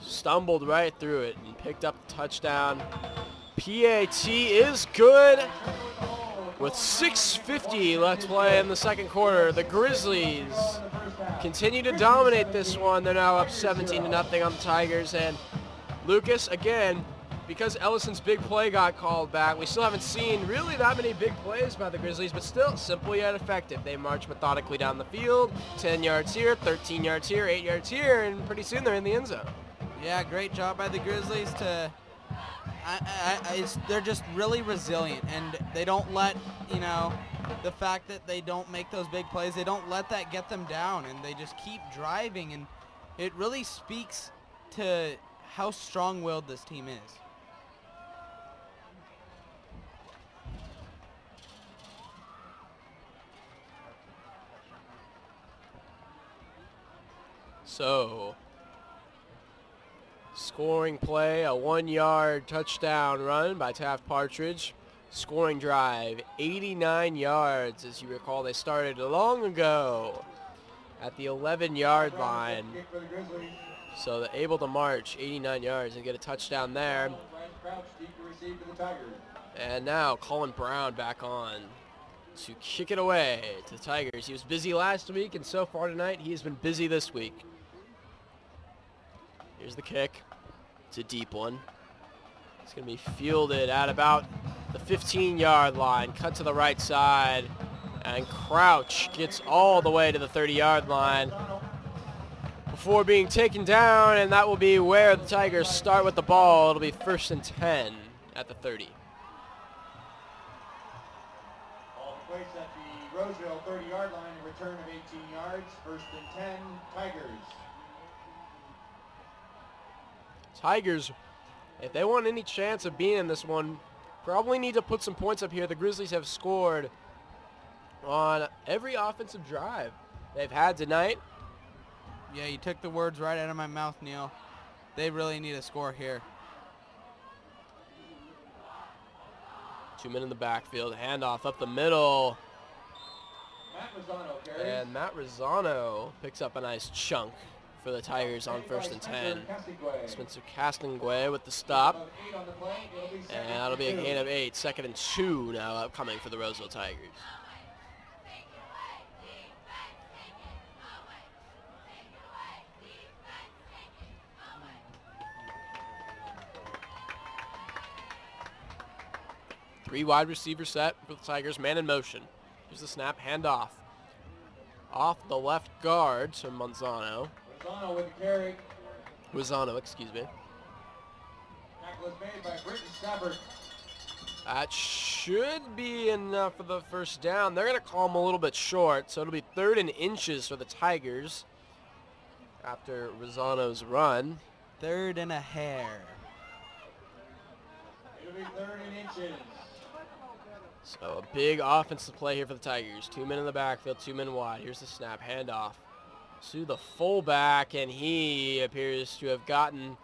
stumbled right through it and picked up the touchdown. PAT is good. With 6:50 left to play in the second quarter, the Grizzlies continue to dominate this one. They're now up 17-0 on the Tigers. And Lucas, again, because Ellison's big play got called back, we still haven't seen really that many big plays by the Grizzlies, but still simple yet effective. They march methodically down the field, 10 yards here, 13 yards here, 8 yards here, and pretty soon they're in the end zone. Yeah, great job by the Grizzlies to... they're just really resilient, and they don't let, the fact that they don't make those big plays, they don't let that get them down, and they just keep driving, and it really speaks to how strong-willed this team is. So, scoring play, a 1-yard touchdown run by Taft Partridge. Scoring drive, 89 yards. As you recall, they started long ago at the 11-yard line. So they're able to march 89 yards and get a touchdown there. And now Colin Brown back on to kick it away to the Tigers. He was busy last week, and so far tonight, he has been busy this week. Here's the kick. It's a deep one. It's going to be fielded at about the 15-yard line. Cut to the right side. And Crouch gets all the way to the 30-yard line before being taken down, and that will be where the Tigers start with the ball. It'll be 1st and 10 at the 30. Ball placed at the Roseville 30-yard line, a return of 18 yards. 1st and 10, Tigers. Tigers, if they want any chance of being in this one, probably need to put some points up here. The Grizzlies have scored on every offensive drive they've had tonight. Yeah, you took the words right out of my mouth, Neil. They really need a score here. 2 men in the backfield, handoff up the middle. Matt Rosano carries. And Matt Rosano picks up a nice chunk for the Tigers on 1st and 10. Spencer Castonguay with the stop. And that'll be a gain of 8. 2nd and 2 now upcoming for the Roseville Tigers. Three wide receiver set for the Tigers, man in motion. Here's the snap, handoff. Off the left guard to Manzano. Rosano with the carry. Rosano, excuse me. Tackle is made by Britton Stafford. That should be enough for the first down. They're going to call him a little bit short, so it'll be 3rd and inches for the Tigers after Rosano's run. 3rd and a hair. It'll be 3rd and inches. So a big offensive play here for the Tigers. 2 men in the backfield, 2 men wide. Here's the snap, handoff to the fullback, and he appears to have gotten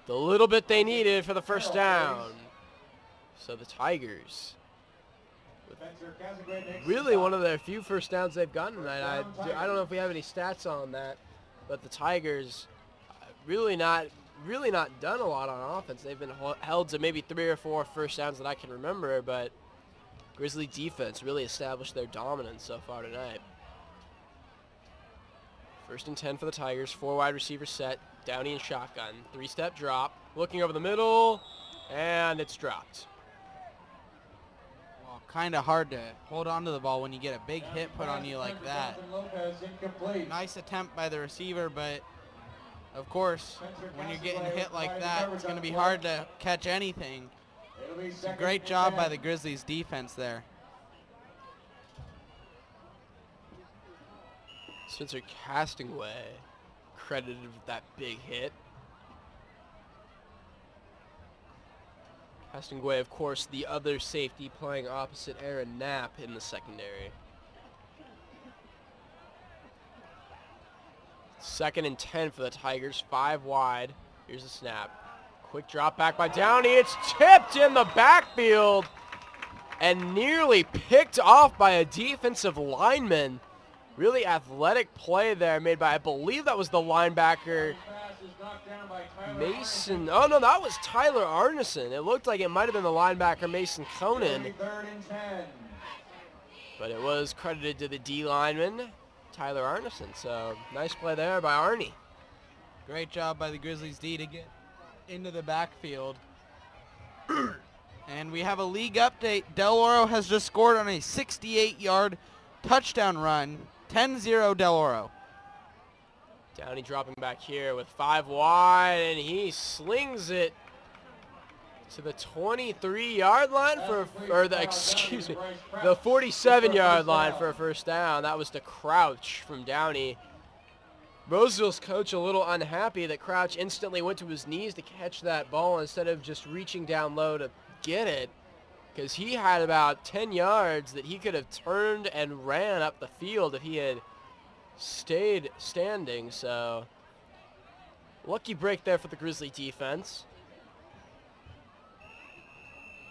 the little bit they needed for the first down. So the Tigers, really one of their few first downs they've gotten tonight. I don't know if we have any stats on that, but the Tigers really not done a lot on offense. They've been held to maybe 3 or 4 first downs that I can remember, but Grizzly defense really established their dominance so far tonight. 1st and 10 for the Tigers. 4 wide receiver set. Downey and shotgun. 3-step drop. Looking over the middle, and it's dropped. Well, kind of hard to hold on to the ball when you get a big hit put on you like that. Nice attempt by the receiver, but of course, when you're getting hit like that, it's going to be hard to catch anything. It's a great job by the Grizzlies defense there. Spencer Castonguay credited with that big hit. Castonguay, of course, the other safety playing opposite Aaron Knapp in the secondary. 2nd and 10 for the Tigers, 5 wide. Here's the snap. Quick drop back by Downey. It's tipped in the backfield and nearly picked off by a defensive lineman. Really athletic play there made by, I believe that was the linebacker, Mason. Oh, no, that was Tyler Arneson. It looked like it might have been the linebacker, Mason Conan. But it was credited to the D lineman, Tyler Arneson. So nice play there by Arnie. Great job by the Grizzlies D to get into the backfield. And we have a league update. Del Oro has just scored on a 68-yard touchdown run. 10-0 Del Oro. Downey dropping back here with 5 wide, and he slings it to the 23-yard line or the 47-yard line for a first down. That was to Crouch from Downey. Roseville's coach a little unhappy that Crouch instantly went to his knees to catch that ball instead of just reaching down low to get it, because he had about 10 yards that he could have turned and ran up the field if he had stayed standing. So lucky break there for the Grizzly defense.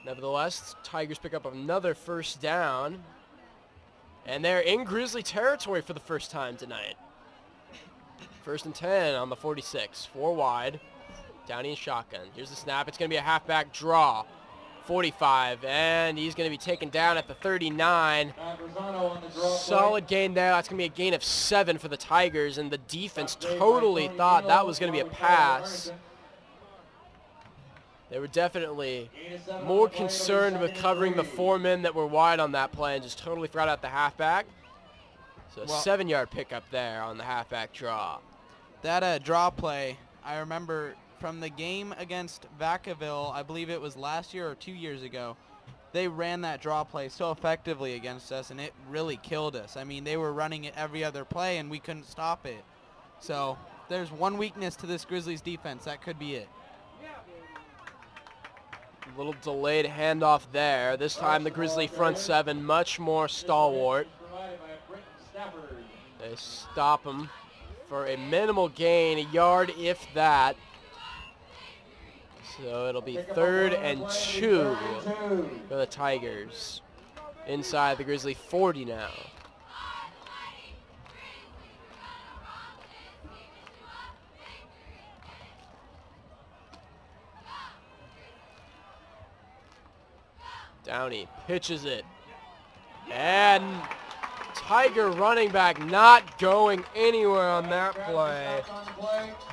Nevertheless, Tigers pick up another first down, and they're in Grizzly territory for the first time tonight. 1st and 10 on the 46, 4 wide. Downey and shotgun. Here's the snap. It's going to be a halfback draw. 45, and he's going to be taken down at the 39. Solid gain there. That's going to be a gain of 7 for the Tigers, and the defense totally thought that was going to be a pass. They were definitely more concerned with covering the 4 men that were wide on that play and just totally forgot about the halfback. So a 7-yard pickup there on the halfback draw. That draw play, I remember from the game against Vacaville, I believe it was last year or 2 years ago, they ran that draw play so effectively against us, and it really killed us. I mean, they were running it every other play, and we couldn't stop it. So there's one weakness to this Grizzlies defense. That could be it. A little delayed handoff there. This time the Grizzly front 7 much more stalwart. They stop him for a minimal gain, a yard if that. So it'll be 3rd and 2 for the Tigers. Inside the Grizzly 40 now. Downey pitches it. And Tiger running back not going anywhere on that play.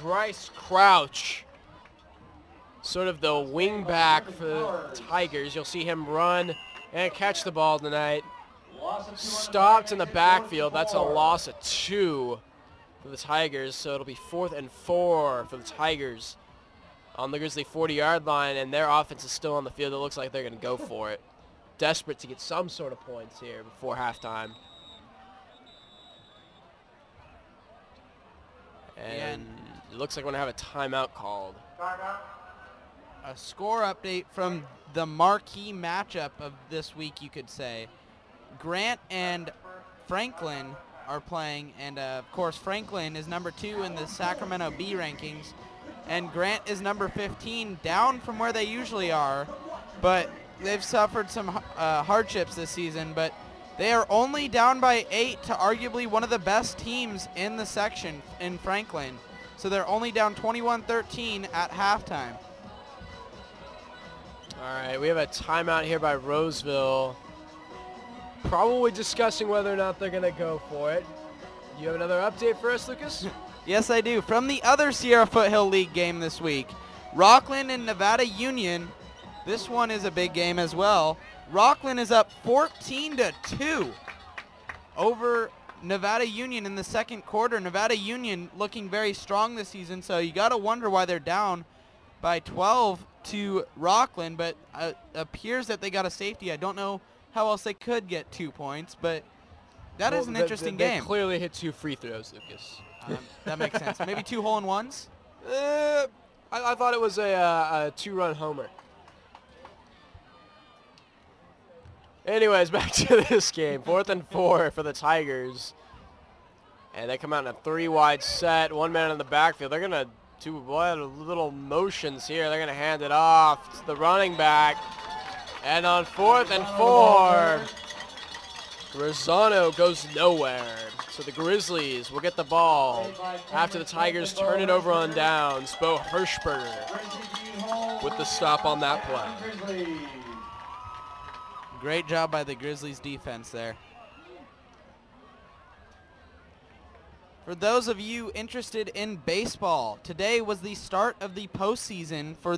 Bryce Crouch, sort of the wing back for the Tigers. You'll see him run and catch the ball tonight. Stopped in the backfield. That's a loss of 2 for the Tigers. So it'll be 4th and 4 for the Tigers on the Grizzly 40-yard line, and their offense is still on the field. It looks like they're going to go for it. Desperate to get some sort of points here before halftime. And it looks like we're going to have a timeout called. A score update from the marquee matchup of this week, you could say. Grant and Franklin are playing, and of course Franklin is number 2 in the Sacramento B rankings, and Grant is number 15, down from where they usually are, but they've suffered some hardships this season, but they are only down by 8 to arguably one of the best teams in the section in Franklin. So they're only down 21-13 at halftime. All right, we have a timeout here by Roseville. Probably discussing whether or not they're going to go for it. Do you have another update for us, Lucas? Yes, I do. From the other Sierra Foothill League game this week, Rockland and Nevada Union. This one is a big game as well. Rockland is up 14-2 over Nevada Union in the second quarter. Nevada Union looking very strong this season, so you got to wonder why they're down by 12 to Rockland, but appears that they got a safety. I don't know how else they could get 2 points, but that is an interesting game. They clearly hit 2 free throws, Lucas. That makes sense. Maybe 2 hole-in-ones? I thought it was a 2-run homer. Anyways, back to this game. 4th and 4 for the Tigers. And they come out in a 3-wide set. 1 man in the backfield. They're going to do little motions here. They're going to hand it off to the running back. And on 4th and 4, Rosano goes nowhere. So the Grizzlies will get the ball after the Tigers turn it over on downs. Bo Hirschberger with the stop on that play. Great job by the Grizzlies defense there. For those of you interested in baseball, today was the start of the postseason for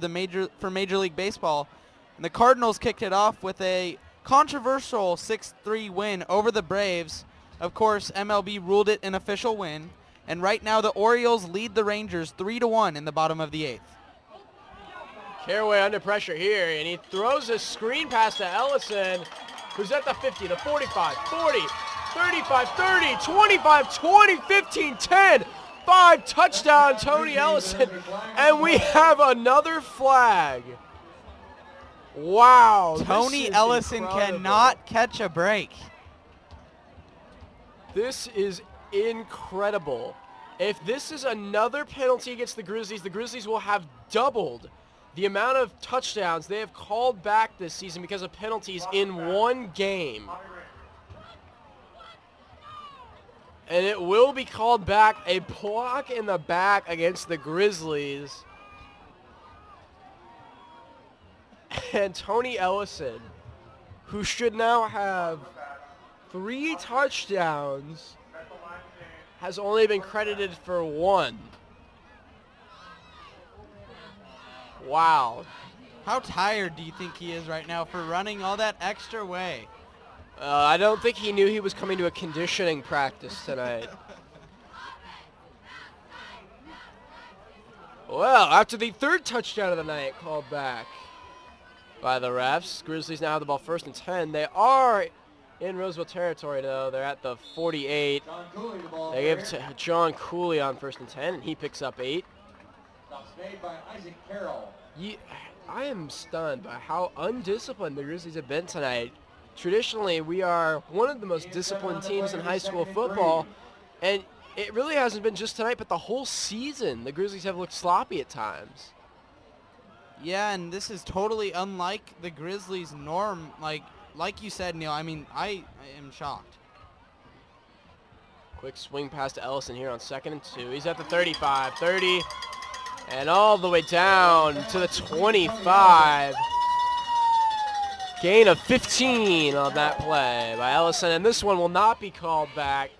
Major League Baseball, and the Cardinals kicked it off with a controversial 6-3 win over the Braves. Of course, MLB ruled it an official win, and right now the Orioles lead the Rangers 3-1 in the bottom of the 8th. Caraway under pressure here, and he throws a screen pass to Ellison, who's at the 50, the 45, 40, 35, 30, 25, 20, 15, 10. 5 touchdown, Tony Ellison. And we have another flag. Wow. Tony Ellison cannot catch a break. This is incredible. If this is another penalty against the Grizzlies will have doubled the amount of touchdowns they have called back this season because of penalties in one game. And it will be called back, a block in the back against the Grizzlies. And Tony Ellison, who should now have 3 touchdowns, has only been credited for 1. Wow. How tired do you think he is right now for running all that extra way? I don't think he knew he was coming to a conditioning practice tonight. Well, after the 3rd touchdown of the night called back by the refs, Grizzlies now have the ball 1st and 10. They are in Roseville territory, though. They're at the 48. They give it to John Cooley on 1st and 10, and he picks up 8. Made by Isaac Carroll. I am stunned by how undisciplined the Grizzlies have been tonight. Traditionally, we are one of the most disciplined teams in high school football, and it really hasn't been just tonight, but the whole season. The Grizzlies have looked sloppy at times. Yeah, and this is totally unlike the Grizzlies' norm. Like you said, Neil, I mean, I am shocked. Quick swing pass to Ellison here on 2nd and 2. He's at the 35, 30, and all the way down to the 25. Gain of 15 on that play by Ellison, and this one will not be called back.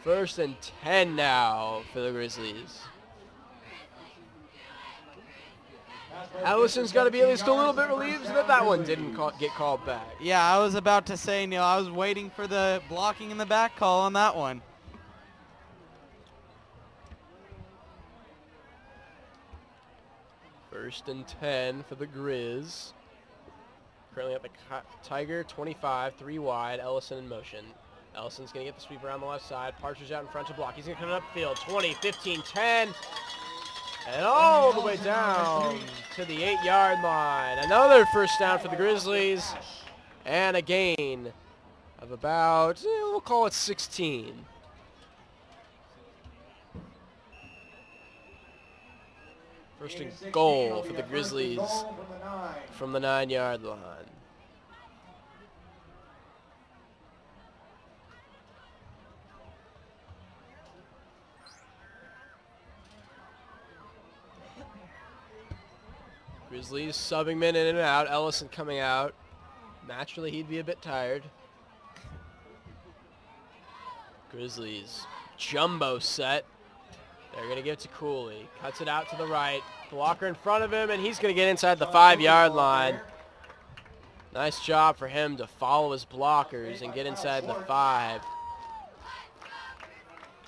1st and 10 now for the Grizzlies. Ellison's got to be at least a little bit relieved that that one didn't get called back. Yeah, I was about to say, Neil, I was waiting for the blocking in the back call on that one. First and 10 for the Grizz. Currently at the Tiger 25, 3 wide. Ellison in motion. Ellison's going to get the sweep around the left side. Partridge out in front to block. He's going to come upfield. 20, 15, 10. And all the way down to the 8-yard line. Another first down for the Grizzlies. And a gain of about, we'll call it 16. First and goal for the Grizzlies from the 9-yard line. Grizzlies subbing men in and out. Ellison coming out. Naturally, he'd be a bit tired. Grizzlies jumbo set. They're going to give it to Cooley. Cuts it out to the right. Blocker in front of him, and he's going to get inside the 5-yard line. Nice job for him to follow his blockers and get inside the 5.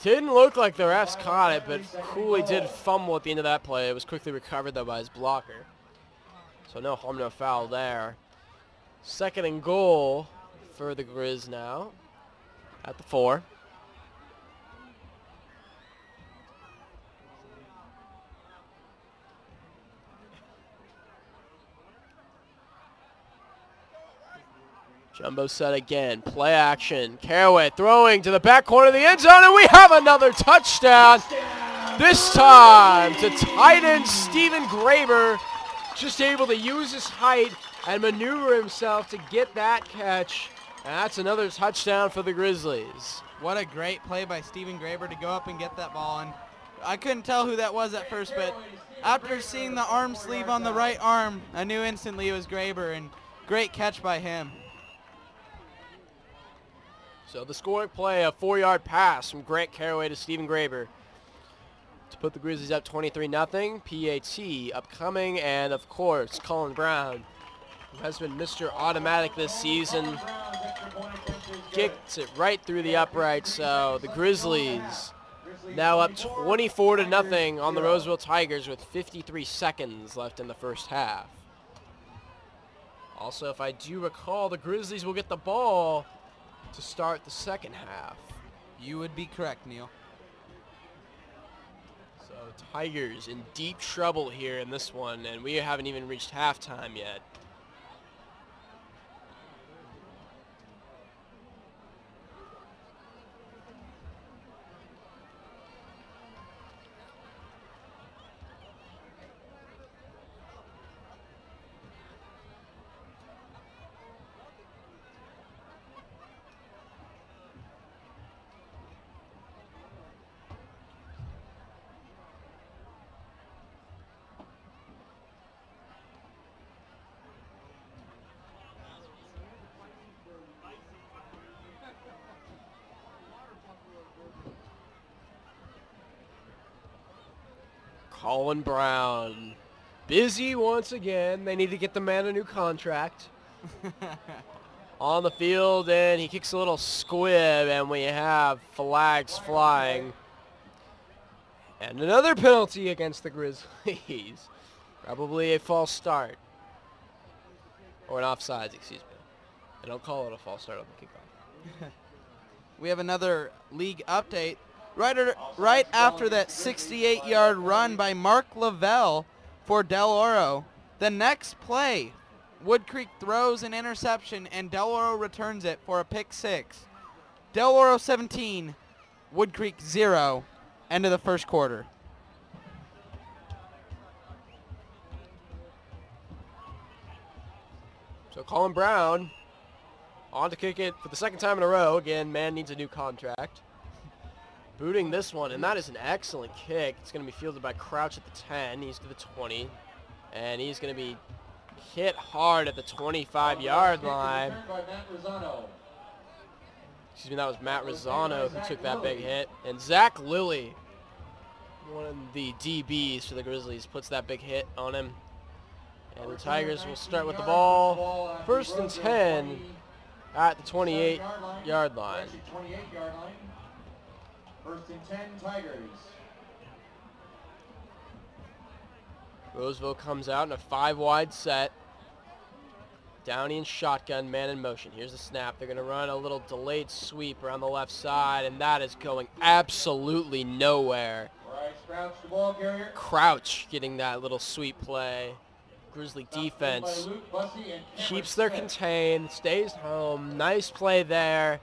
Didn't look like the refs caught it, but Cooley did fumble at the end of that play. It was quickly recovered, though, by his blocker. So no harm, no foul there. 2nd and goal for the Grizz now at the 4. Jumbo set again. Play action. Caraway throwing to the back corner of the end zone, and we have another touchdown. This time to tight end Stephen Graber. Just able to use his height and maneuver himself to get that catch. And that's another touchdown for the Grizzlies. What a great play by Stephen Graber to go up and get that ball. And I couldn't tell who that was at first, but after seeing the arm sleeve on the right arm, I knew instantly it was Graber, and great catch by him. So the scoring play, a 4-yard pass from Grant Caraway to Stephen Graber to put the Grizzlies up 23-0. PAT upcoming, and of course, Colin Brown, who has been Mr. Automatic this season, kicked it right through the upright. So the Grizzlies now up 24-0 on the Roseville Tigers with 53 seconds left in the first half. Also, if I do recall, the Grizzlies will get the ball to start the second half. You would be correct, Neil. So Tigers in deep trouble here in this one, and we haven't even reached halftime yet. Colin Brown, busy once again. They need to get the man a new contract. On the field, and he kicks a little squib, and we have flags flying. And another penalty against the Grizzlies. Probably a false start. Or an offsides, excuse me. I don't call it a false start on the kickoff. We have another league update. Right after that 68-yard run by Mark Lavelle for Del Oro, the next play, Wood Creek throws an interception and Del Oro returns it for a pick six. Del Oro 17, Wood Creek 0, end of the first quarter. So Colin Brown on to kick it for the second time in a row. Again, man needs a new contract. Booting this one, and that is an excellent kick. It's going to be fielded by Crouch at the 10. He's to the 20, and he's going to be hit hard at the 25-yard line. Excuse me, that was Matt Rosano who took that big hit. And Zach Lilly, one of the DBs for the Grizzlies, puts that big hit on him. And the Tigers will start with the ball. First and 10 at the 28-yard line. First and 10, Tigers. Roseville comes out in a 5-wide set. Downey and shotgun, man in motion. Here's the snap. They're going to run a little delayed sweep around the left side, and that is going absolutely nowhere. Crouch, the ball carrier. Crouch getting that little sweep play. Grizzly defense keeps their contained, stays home. Nice play there.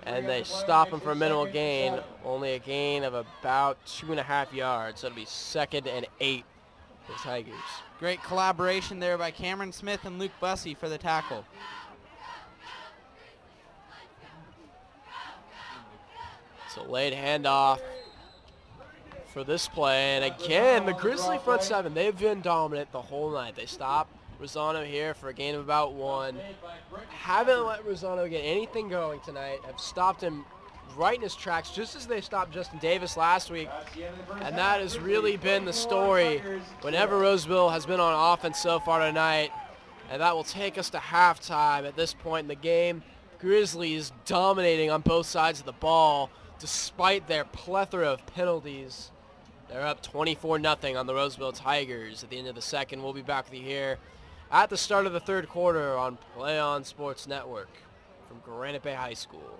And they stop him for a minimal gain. Only a gain of about 2.5 yards. So it'll be 2nd and 8 for the Tigers. Great collaboration there by Cameron Smith and Luke Bussey for the tackle. It's a late handoff for this play. And again, the Grizzly front seven, they've been dominant the whole night. They stop Rosano here for a gain of about 1. Haven't let Rosano get anything going tonight. Have stopped him right in his tracks, just as they stopped Justin Davis last week. And that has really been the story whenever Roseville has been on offense so far tonight. And that will take us to halftime at this point in the game. Grizzlies dominating on both sides of the ball despite their plethora of penalties. They're up 24-0 on the Roseville Tigers at the end of the second. We'll be back with you here at the start of the third quarter on Play On Sports Network from Granite Bay High School.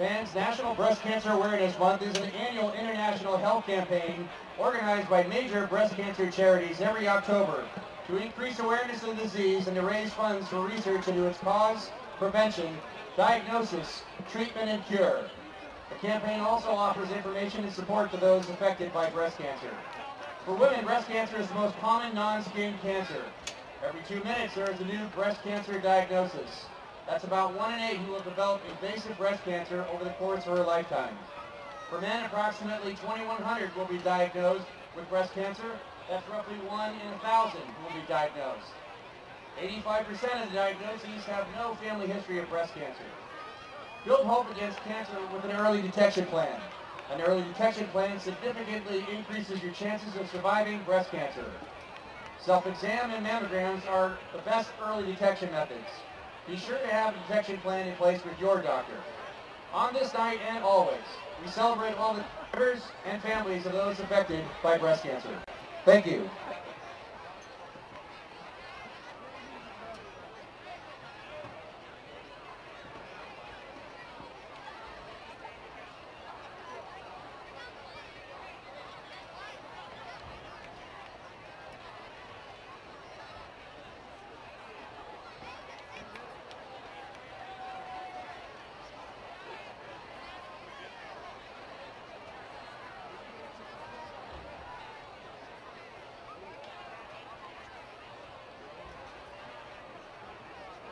Fans, National Breast Cancer Awareness Month is an annual international health campaign organized by major breast cancer charities every October to increase awareness of the disease and to raise funds for research into its cause, prevention, diagnosis, treatment, and cure. The campaign also offers information and support to those affected by breast cancer. For women, breast cancer is the most common non-skin cancer. Every 2 minutes there is a new breast cancer diagnosis. That's about 1 in 8 who will develop invasive breast cancer over the course of her lifetime. For men, approximately 2,100 will be diagnosed with breast cancer. That's roughly 1 in 1,000 who will be diagnosed. 85% of the diagnoses have no family history of breast cancer. Build hope against cancer with an early detection plan. An early detection plan significantly increases your chances of surviving breast cancer. Self-exam and mammograms are the best early detection methods. Be sure to have a detection plan in place with your doctor. On this night and always, we celebrate all the survivors and families of those affected by breast cancer. Thank you.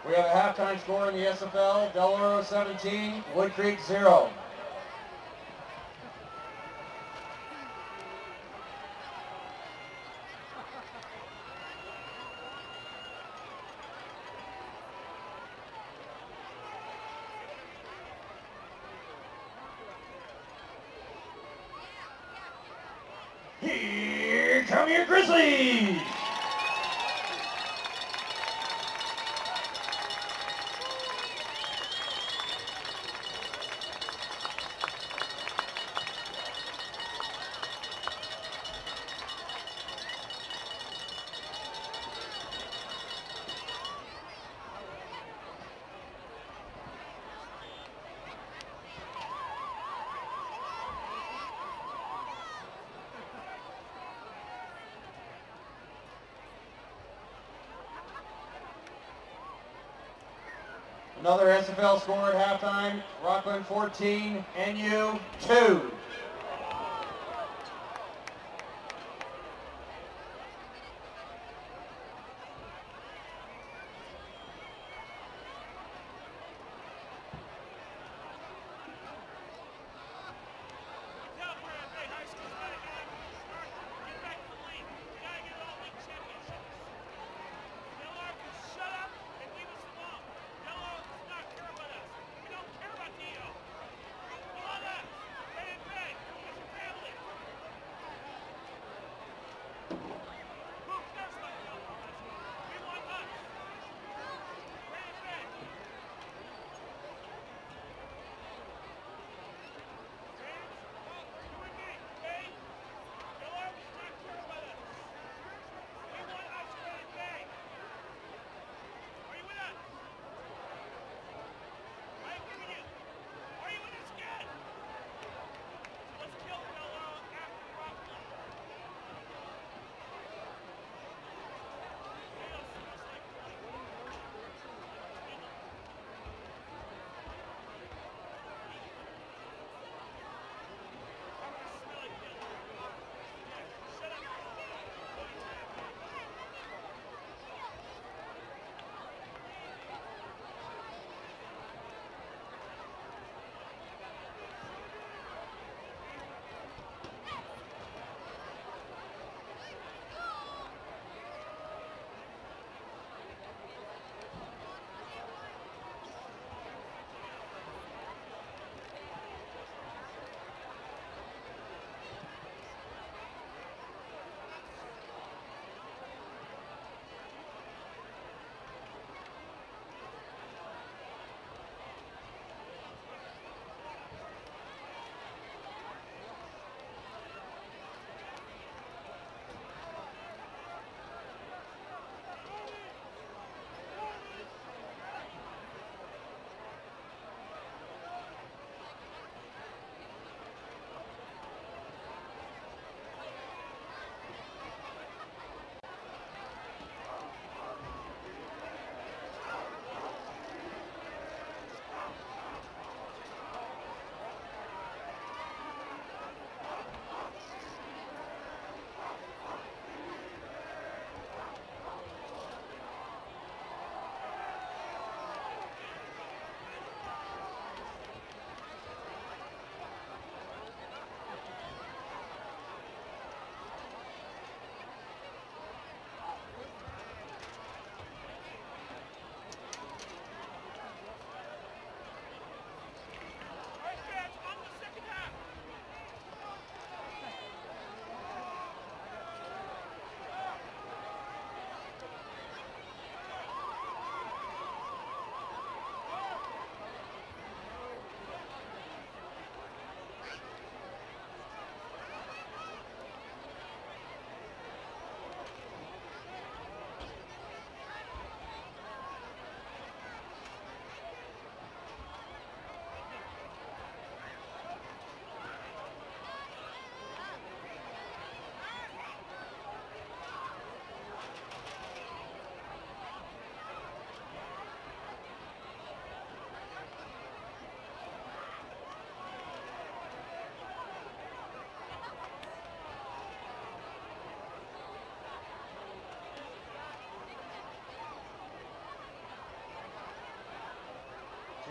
We have a halftime score in the SFL, Del Oro 17, Wood Creek 0. Here come your Grizzlies! Another SFL score at halftime, Rockland 14, NU 2.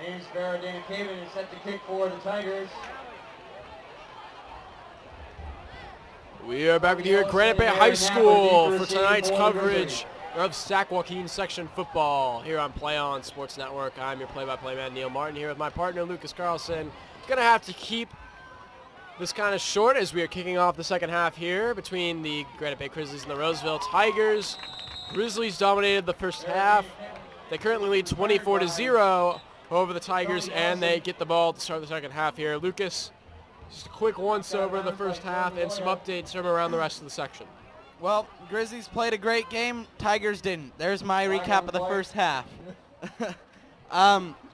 James Barrow, Dana Caven is set to kick for the Tigers. We are back with you at Granite Bay High School for tonight's coverage of Sac Joaquin Section Football here on Play On Sports Network. I'm your play-by-play man, Neil Martin, here with my partner, Lucas Carlson. Going to have to keep this kind of short as we are kicking off the second half here between the Granite Bay Grizzlies and the Roseville Tigers. Grizzlies dominated the first half. They currently lead 24-0 over the Tigers, and they get the ball to start the second half here. Lucas, just a quick once-over of the first half and some updates from around the rest of the section. Well, Grizzlies played a great game. Tigers didn't. There's my recap of the first half.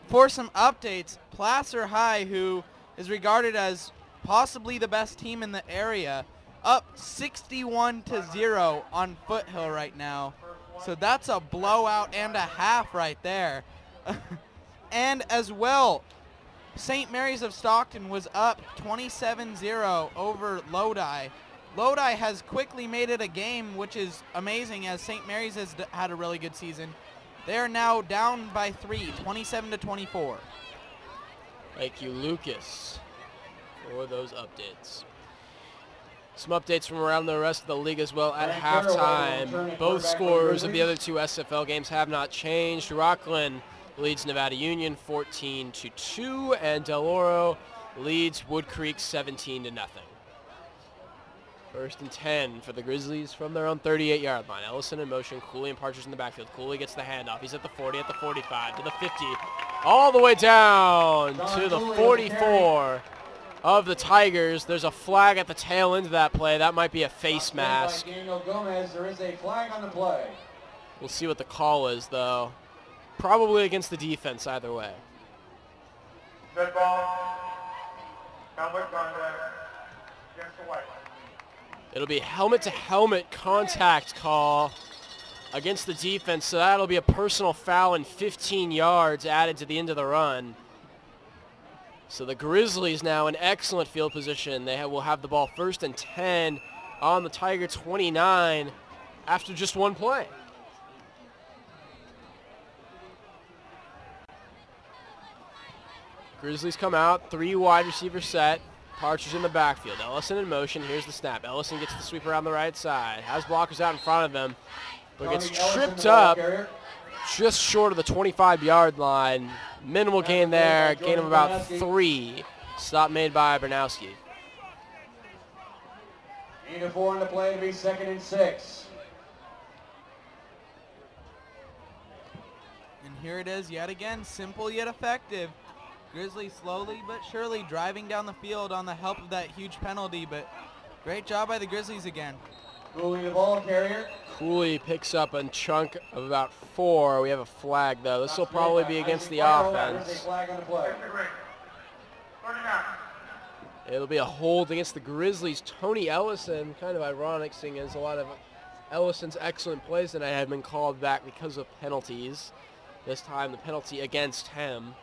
For some updates, Placer High, who is regarded as possibly the best team in the area, up 61-0 on Foothill right now. So that's a blowout and a half right there. And as well, St. Mary's of Stockton was up 27-0 over Lodi. Lodi has quickly made it a game, which is amazing, as St. Mary's has had a really good season. They are now down by 3, 27-24. Thank you, Lucas, for those updates. Some updates from around the rest of the league as well at halftime. Both scores of the other two SFL games have not changed. Rockland leads Nevada Union 14-2, and Del Oro leads Wood Creek 17-0. First and 10 for the Grizzlies from their own 38-yard line. Ellison in motion, Cooley and Partridge in the backfield. Cooley gets the handoff. He's at the 40, at the 45, to the 50, all the way down to the 44 of the Tigers. There's a flag at the tail end of that play. That might be a face mask. Daniel Gomez, there is a flag on the play. We'll see what the call is, though. Probably against the defense either way. Good ball. Helmet contact against the white. It'll be helmet-to-helmet contact call against the defense, so that'll be a personal foul and 15 yards added to the end of the run. So the Grizzlies now in excellent field position. They will have the ball first and 10 on the Tiger 29 after just one play. Grizzlies come out, 3 wide receiver set. Partridge in the backfield. Ellison in motion. Here's the snap. Ellison gets the sweep around the right side. Has blockers out in front of him, but gets tripped up just short of the 25-yard line. Minimal gain there. Gain of about 3. Stop made by Bernowski. 8-4 on the play to be 2nd and 6. And here it is yet again, simple yet effective. Grizzlies slowly but surely driving down the field on the help of that huge penalty, but great job by the Grizzlies again. Cooley the ball carrier. Cooley picks up a chunk of about 4. We have a flag, though. This will probably be against the offense. It'll be a hold against the Grizzlies. Tony Ellison, kind of ironic, seeing as a lot of Ellison's excellent plays tonight had been called back because of penalties. This time the penalty against him.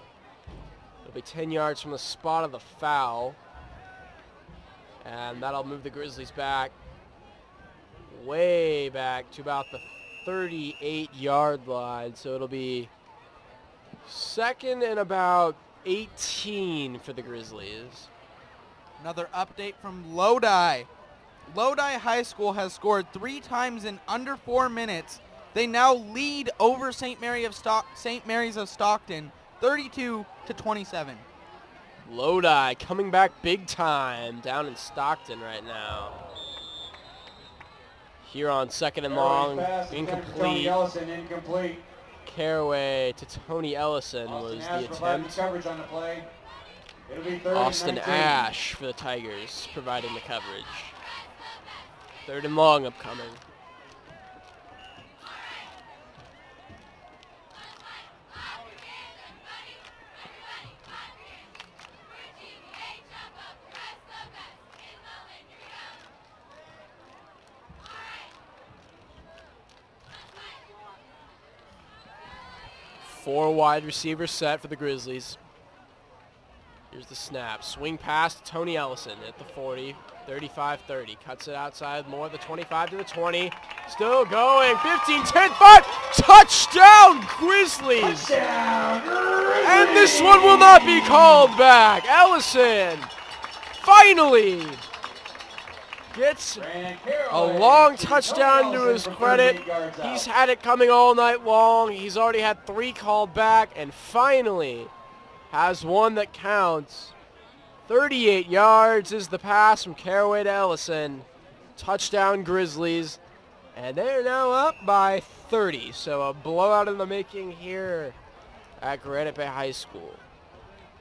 It'll be 10 yards from the spot of the foul. And that'll move the Grizzlies back, way back to about the 38-yard line. So it'll be 2nd and about 18 for the Grizzlies. Another update from Lodi. Lodi High School has scored 3 times in under 4 minutes. They now lead over St. Mary's of Stockton 32-27. Lodi coming back big time down in Stockton right now. Here on 2nd and long, incomplete. Incomplete. Caraway to Tony Ellison was the attempt. Coverage on the play. It'll be 3rd Austin and 19. Ash for the Tigers providing the coverage. 3rd and long upcoming. Four wide receivers set for the Grizzlies. Here's the snap. Swing pass to Tony Ellison at the 40, 35-30. Cuts it outside more, the 25 to the 20. Still going, 15, 10, 5. Touchdown, Grizzlies! Touchdown, And And this one will not be called back. Ellison finally gets a long touchdown to his credit. He's had it coming all night long. He's already had 3 called back and finally has one that counts. 38 yards is the pass from Caraway to Ellison. Touchdown Grizzlies. And they're now up by 30. So a blowout in the making here at Granite Bay High School.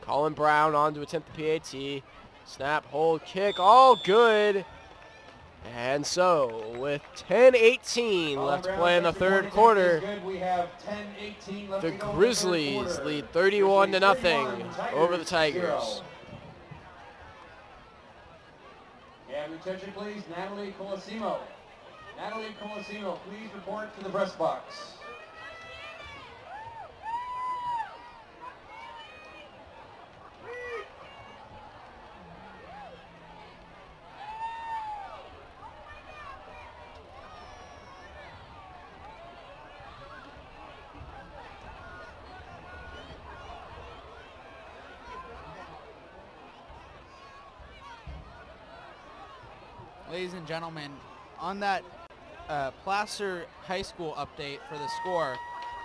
Colin Brown on to attempt the PAT. Snap, hold, kick, all good. And so, with 10:18 left to play in the third quarter, the Grizzlies lead 31-0 over the Tigers. Yeah, attention please, Natalie Colosimo. Natalie Colosimo, please report to the press box. Ladies and gentlemen, on that Placer High School update for the score,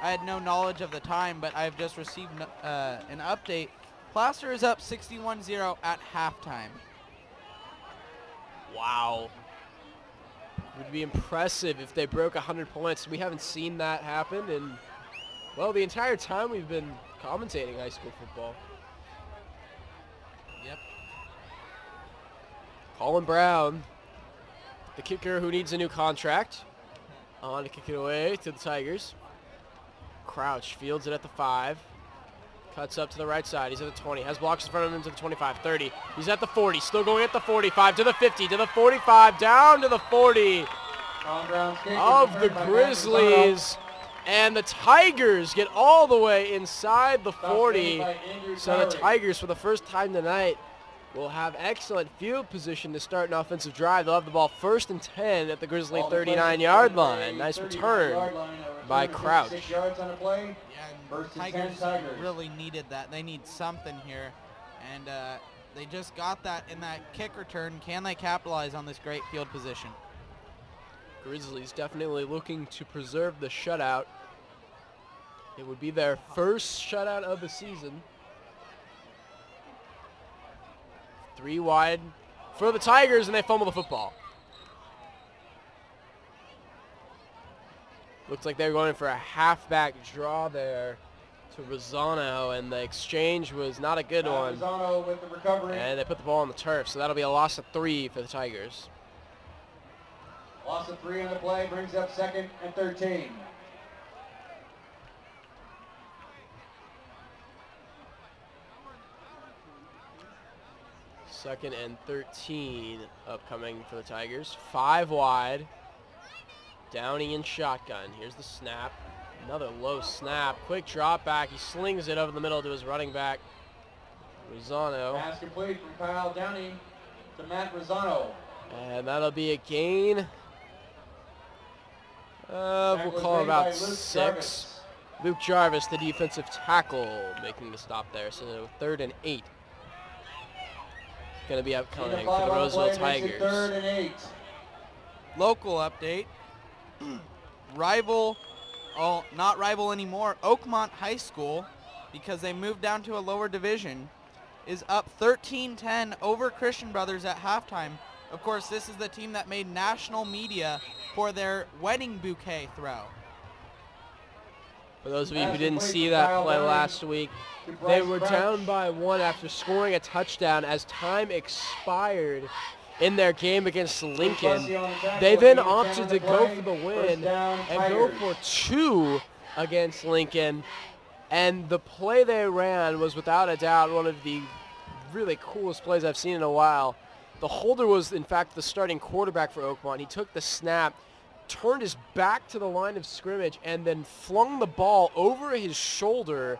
I had no knowledge of the time, but I've just received an update. Placer is up 61-0 at halftime. Wow. It would be impressive if they broke 100 points. We haven't seen that happen in, well, the entire time we've been commentating high school football. Yep. Colin Brown, the kicker who needs a new contract, on to kick it away to the Tigers. Crouch fields it at the 5. Cuts up to the right side. He's at the 20. Has blocks in front of him to the 25, 30. He's at the 40. Still going at the 45, to the 50, to the 45, down to the 40 of the Grizzlies. And the Tigers get all the way inside the 40. So the Tigers, for the first time tonight, will have excellent field position to start an offensive drive. They'll have the ball 1st and 10 at the Grizzly 39-yard line. Nice return by Crouch. Yeah, and Tigers really needed that. They need something here. And they just got that in that kick return. Can they capitalize on this great field position? Grizzlies definitely looking to preserve the shutout. It would be their first shutout of the season. 3 wide for the Tigers, and they fumble the football. Looks like they're going for a halfback draw there to Rosano, and the exchange was not a good one. Rosano with the recovery. And they put the ball on the turf, so that'll be a loss of 3 for the Tigers. Loss of 3 on the play brings up 2nd and 13. Second and 13 upcoming for the Tigers. 5 wide. Downey in shotgun. Here's the snap. Another low snap. Quick drop back. He slings it over the middle to his running back, Rosano. Pass complete from Kyle Downey to Matt Rosano. And that'll be a gain. We'll call it about 6. Luke Jarvis, the defensive tackle, making the stop there. So 3rd and 8. Going to be upcoming for the Roseville Tigers. 3rd and 8. Local update. Rival, oh, not rival anymore, Oakmont High School, because they moved down to a lower division, is up 13-10 over Christian Brothers at halftime. Of course, this is the team that made national media for their wedding bouquet throw. For those of you who didn't see that play last week, they were down by 1 after scoring a touchdown as time expired in their game against Lincoln. They then opted to go for the win and go for 2 against Lincoln. And the play they ran was without a doubt one of the really coolest plays I've seen in a while. The holder was, in fact, the starting quarterback for Oakmont. He took the snap, turned his back to the line of scrimmage, and then flung the ball over his shoulder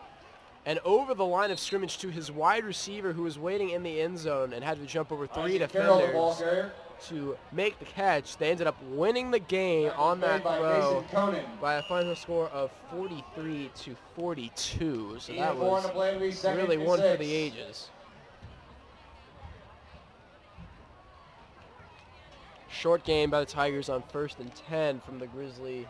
and over the line of scrimmage to his wide receiver who was waiting in the end zone and had to jump over 3 defenders to make the catch. They ended up winning the game on that throw by a final score of 43-42. So that was really one for the ages. Short gain by the Tigers on 1st and 10 from the Grizzly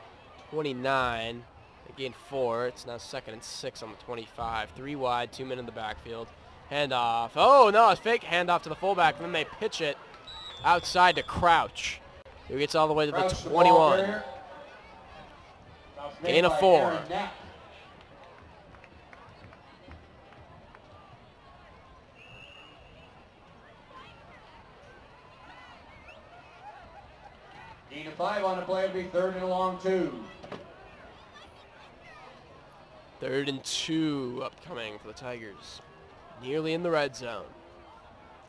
29. They gained 4. It's now 2nd and 6 on the 25. 3 wide, 2 men in the backfield. Handoff. Oh, no, a fake handoff to the fullback. Then they pitch it outside to Crouch, who gets all the way to the 21. Gain of 4. Gain of 5 on the play. It'll be 3rd and a long 2. 3rd and 2 upcoming for the Tigers. Nearly in the red zone.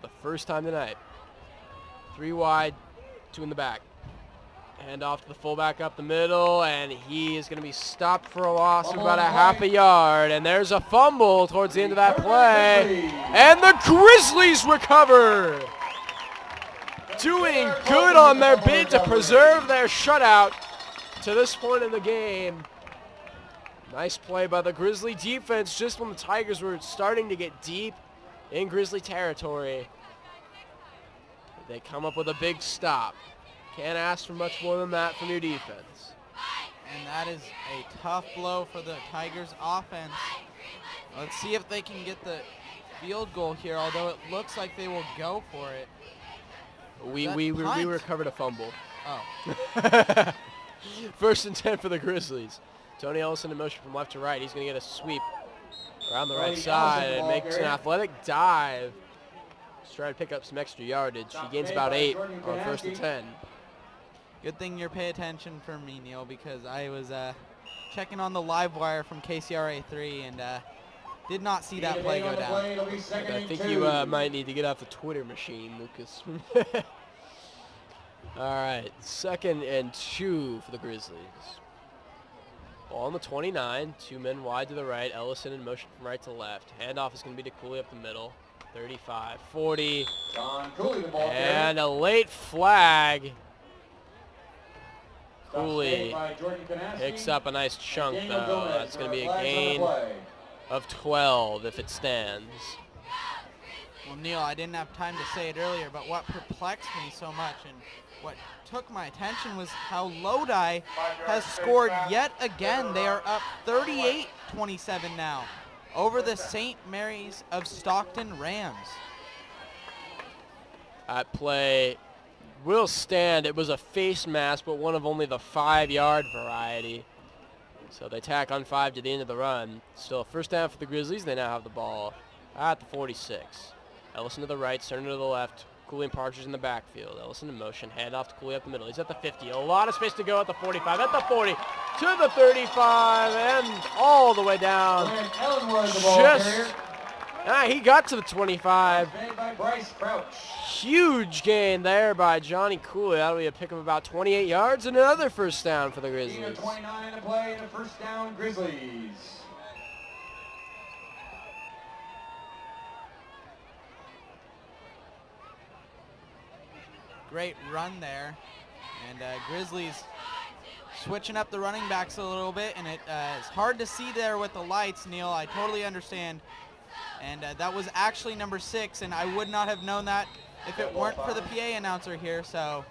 The first time tonight. 3 wide, 2 in the back. Hand off to the fullback up the middle, and he is going to be stopped for a loss of about a half a yard. And there's a fumble towards the end of that play. And the Grizzlies recover. Doing good on their bid to preserve their shutout to this point in the game. Nice play by the Grizzly defense just when the Tigers were starting to get deep in Grizzly territory. They come up with a big stop. Can't ask for much more than that from your defense. And that is a tough blow for the Tigers offense. Let's see if they can get the field goal here, although it looks like they will go for it. We recovered a fumble. Oh. 1st and 10 for the Grizzlies. Tony Ellison in motion from left to right. He's going to get a sweep around the right side and makes an athletic dive. He's trying to pick up some extra yardage. He gains about 8 on 1st and 10. Good thing you're paying attention for me, Neil, because I was checking on the live wire from KCRA 3 and did not see that play go down. I think you might need to get off the Twitter machine, Lucas. All right, 2nd and 2 for the Grizzlies. Ball on the 29, 2 men wide to the right. Ellison in motion from right to left. Handoff is going to be to Cooley up the middle. 35, 40, and a late flag. Cooley picks up a nice chunk, though. That's going to be a gain of 12 if it stands. Well, Neil, I didn't have time to say it earlier, but what perplexed me so much and what took my attention was how Lodi has scored yet again. They are up 38-27 now over the St. Mary's of Stockton Rams. That play will stand. It was a face mask, but one of only the 5-yard variety. So they tack on 5 to the end of the run. Still a 1st down for the Grizzlies. They now have the ball at the 46. Ellison to the right, Cerner to the left. Cooley and Partridge in the backfield. Ellison in motion, hand off to Cooley up the middle. He's at the 50. A lot of space to go at the 45, at the 40, to the 35, and all the way down. He got to the 25. Huge gain there by Johnny Cooley. That'll be a pick of about 28 yards and another 1st down for the Grizzlies. 29 to play and a 1st down Grizzlies. Great run there, and Grizzlies switching up the running backs a little bit, and it's hard to see there with the lights, Neil. I totally understand, and that was actually number 6, and I would not have known that if it weren't for the PA announcer here. So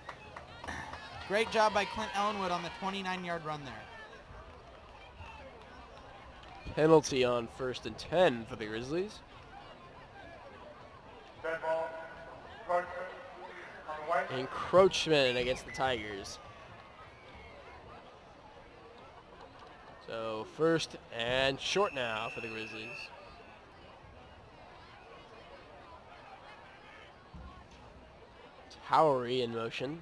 great job by Clint Ellenwood on the 29-yard run there. Penalty on 1st and 10 for the Grizzlies. Dead ball. Encroachment against the Tigers. So 1st and short now for the Grizzlies. Towery in motion,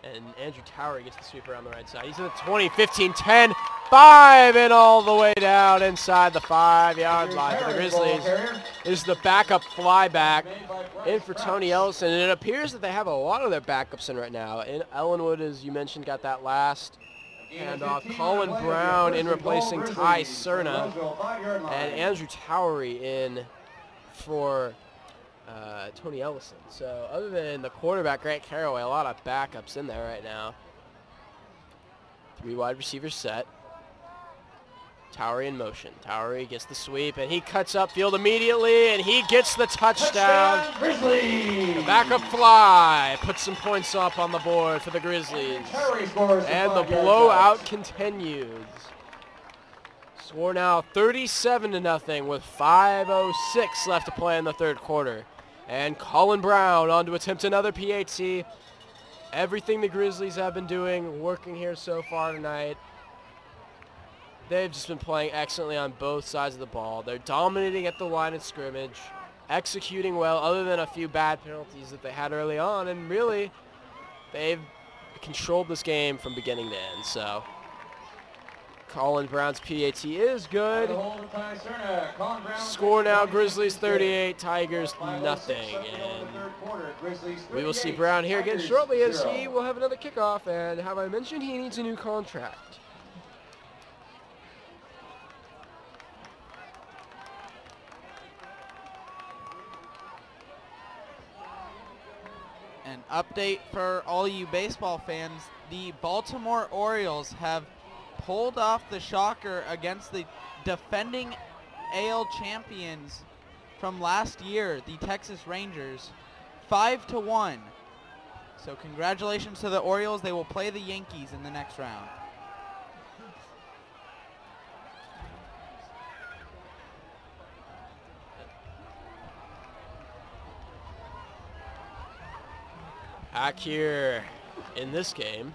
and Andrew Towery gets the sweep around the right side. He's at the 20, 15, 10, 5, and all the way down inside the 5-yard line for the Grizzlies. Is the backup fly back in for Tony Ellison, and it appears that they have a lot of their backups in right now. And Ellenwood, as you mentioned, got that last And Colin Brown in replacing Ty Cerna. And Andrew Towery in for Tony Ellison. So other than the quarterback, Grant Caraway, a lot of backups in there right now. 3 wide receivers set. Towery in motion. Towery gets the sweep, and he cuts upfield immediately, and he gets the touchdown. The backup fly puts some points up on the board for the Grizzlies. And the blowout continues. Score now 37-0 with 5:06 left to play in the third quarter. And Colin Brown on to attempt another PAT. Everything the Grizzlies have been doing, working here so far tonight. They've just been playing excellently on both sides of the ball. They're dominating at the line of scrimmage, executing well other than a few bad penalties that they had early on, and really they've controlled this game from beginning to end. So Colin Brown's PAT is good. Score now Grizzlies 38, Tigers nothing. And we will see Brown here again shortly as he will have another kickoff, and have I mentioned he needs a new contract? An update for all you baseball fans, the Baltimore Orioles have pulled off the shocker against the defending AL champions from last year, the Texas Rangers, 5-1. So congratulations to the Orioles. They will play the Yankees in the next round. Back here in this game,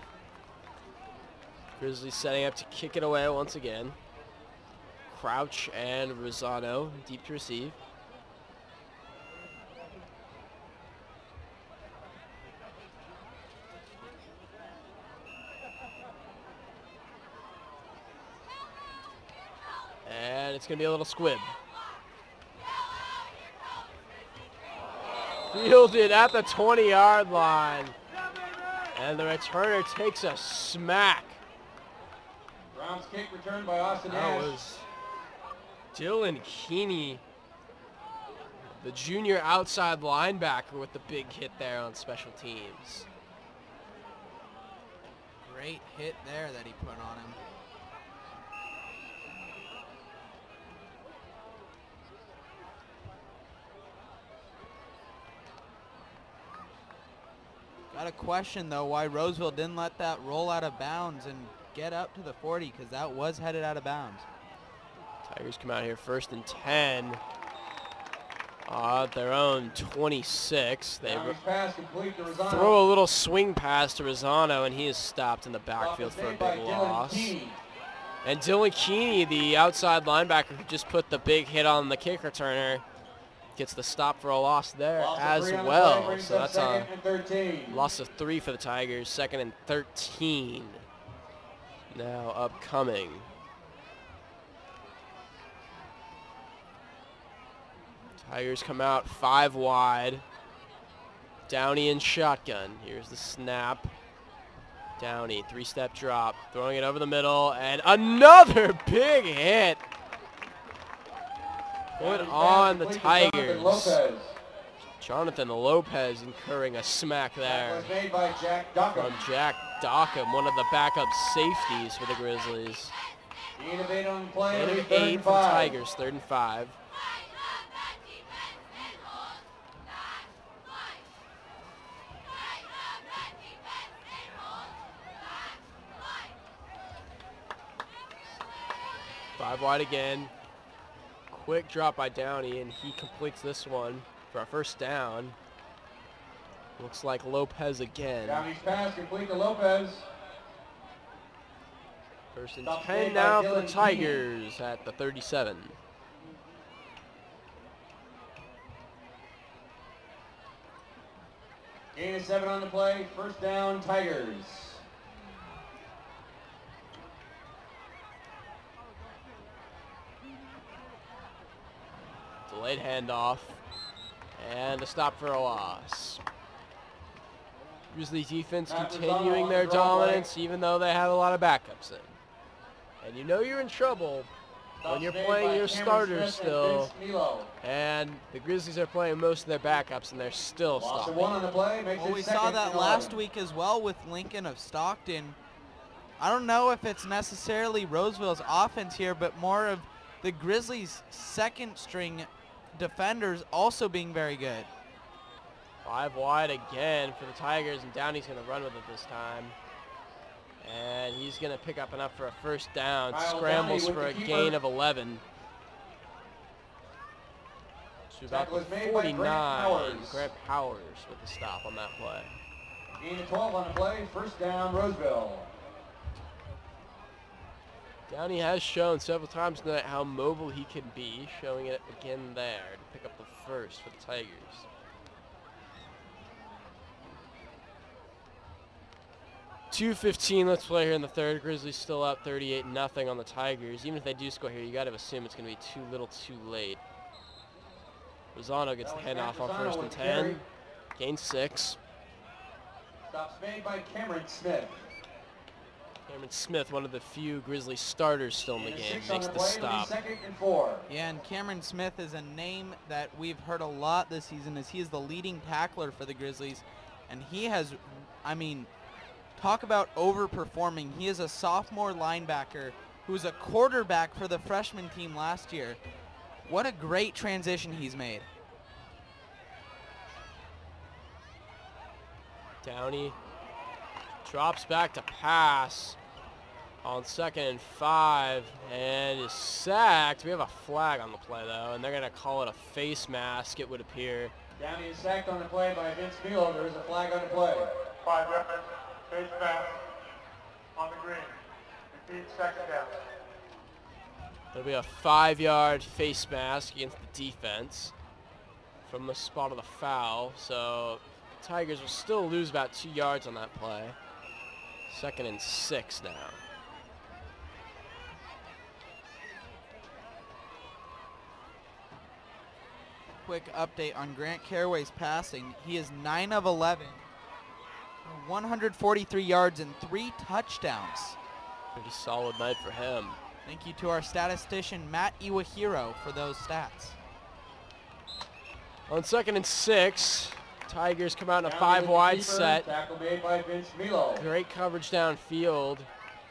Grizzlies setting up to kick it away once again. Crouch and Rosano deep to receive. And it's going to be a little squib. Fielded at the 20-yard line. And the returner takes a smack. Brown's kick returned by Austin That Ash. was Dylan Keeney, the junior outside linebacker, with the big hit there on special teams. Great hit there that he put on him. Got a question, though, why Roseville didn't let that roll out of bounds and get up to the 40, because that was headed out of bounds. Tigers come out here 1st and 10 at their own 26. They throw a little swing pass to Rosano, and he is stopped in the backfield for a big loss. And Dylan Keeney, the outside linebacker who just put the big hit on the kick returner, gets the stop for a loss there as well. So that's a loss of 3 for the Tigers. 2nd and 13 now upcoming. Tigers come out 5 wide. Downey in shotgun. Here's the snap. Downey, 3-step drop, throwing it over the middle, and another big hit. Put on the Tigers. Jonathan Lopez incurring a smack there from Jack Dockham, one of the backup safeties for the Grizzlies. 3rd and 8 for the Tigers, 3rd and 5. Five wide again. Quick drop by Downey, and he completes this one for a 1st down. Looks like Lopez again. Downey's pass complete to Lopez. 1st and 10 now for the Tigers at the 37. Gain of 7 on the play. 1st down, Tigers. Delayed handoff, and a stop for a loss. Grizzly defense Matt continuing Roseville their on the draw play. dominance, even though they have a lot of backups in. And you know you're in trouble when you're playing your starters still, and the Grizzlies are playing most of their backups, and they're still Loss of stopping. 1 on the play, makes Well, it we second saw that and last 11. week as well with Lincoln of Stockton. I don't know if it's necessarily Roseville's offense here, but more of the Grizzlies' second string defenders also being very good. 5 wide again for the Tigers, and Downey's going to run with it this time. And he's going to pick up enough for a first down. Kyle Scrambles Downey for a with the gain keeper. of 11. To about Tackle the was made by 49. Grant Powers. Grant Powers with the stop on that play. Gain of 12 on the play, first down, Roseville. Downey has shown several times tonight how mobile he can be, showing it again there to pick up the first for the Tigers. .2:15 let's play here in the third. Grizzlies still up 38-0 on the Tigers. Even if they do score here, you got to assume it's going to be too little too late. Rosano gets the handoff on first and 10. Gain 6. Stops made by Cameron Smith. Cameron Smith, one of the few Grizzly starters still in the Gain of game, 6 on makes the the play, it'll be stop. second and 4. Yeah, and Cameron Smith is a name that we've heard a lot this season, as he is the leading tackler for the Grizzlies. And he has, I mean, talk about overperforming. He is a sophomore linebacker who was a quarterback for the freshman team last year. What a great transition he's made. Downey drops back to pass on 2nd and 5 and is sacked. We have a flag on the play though, and they're going to call it a face mask, it would appear. Downey is sacked on the play by Vince Milo. There is a flag on the play. 5 yards, face mask on the green. Repeat, second down. There'll be a 5-yard face mask against the defense from the spot of the foul. So Tigers will still lose about 2 yards on that play. 2nd and 6 now. Quick update on Grant Caraway's passing. He is 9 of 11, 143 yards and 3 touchdowns. Pretty solid night for him. Thank you to our statistician, Matt Iwahiro, for those stats. On 2nd and 6, Tigers come out in a Downey with the 5-wide keeper, set. Tackle made by Vince Milo. Great coverage downfield.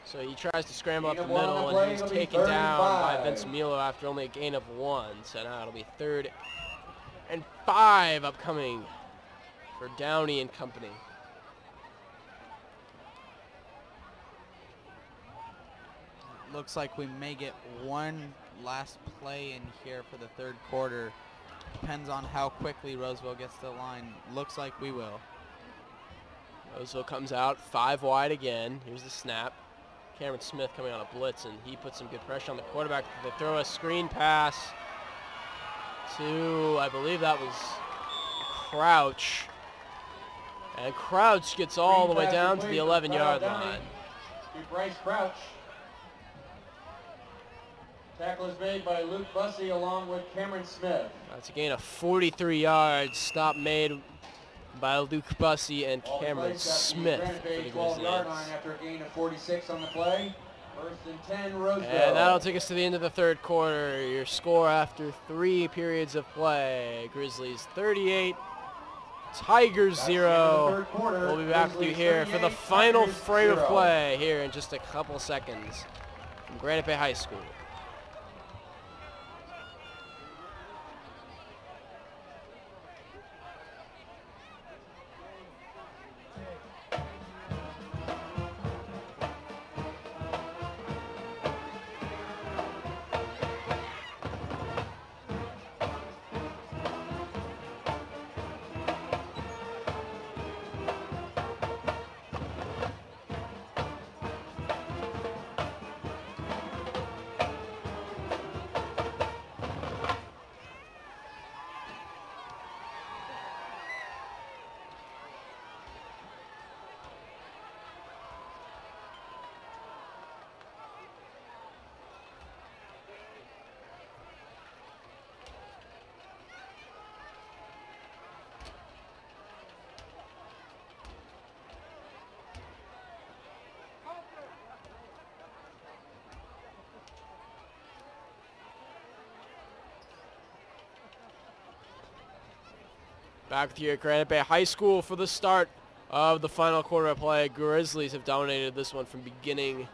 So he tries to scramble up Gain the of 1 on middle, the play, and he's it'll be taken 3rd and down by 5. Vince Milo after only a gain of 1. So now it'll be 3rd and 5 upcoming for Downey and company. Looks like we may get one last play in here for the third quarter. Depends on how quickly Roseville gets to the line. Looks like we will. Roseville comes out 5 wide again. Here's the snap. Cameron Smith coming on a blitz, and he puts some good pressure on the quarterback. They throw a screen pass to, I believe that was Crouch. And Crouch gets all the way down to the 11-yard line. To Bryce Crouch. Tackle is made by Luke Bussey along with Cameron Smith. That's a gain of 43 yards. Stop made by Luke Bussey and Ball Cameron placed at the Smith Granite for Bay the 12-yard Grizzlies. line after a gain of 46 on the play. 1st and 10, Roseville. And that'll take us to the end of the third quarter. Your score after 3 periods of play. Grizzlies 38, Tigers That's the end of the 0. third quarter. We'll be back with you Grizzlies here for the 38, final Tigers frame of 0. play here in just a couple seconds from Granite Bay High School. Back here at Granite Bay High School for the start of the final quarter of play. Grizzlies have dominated this one from beginning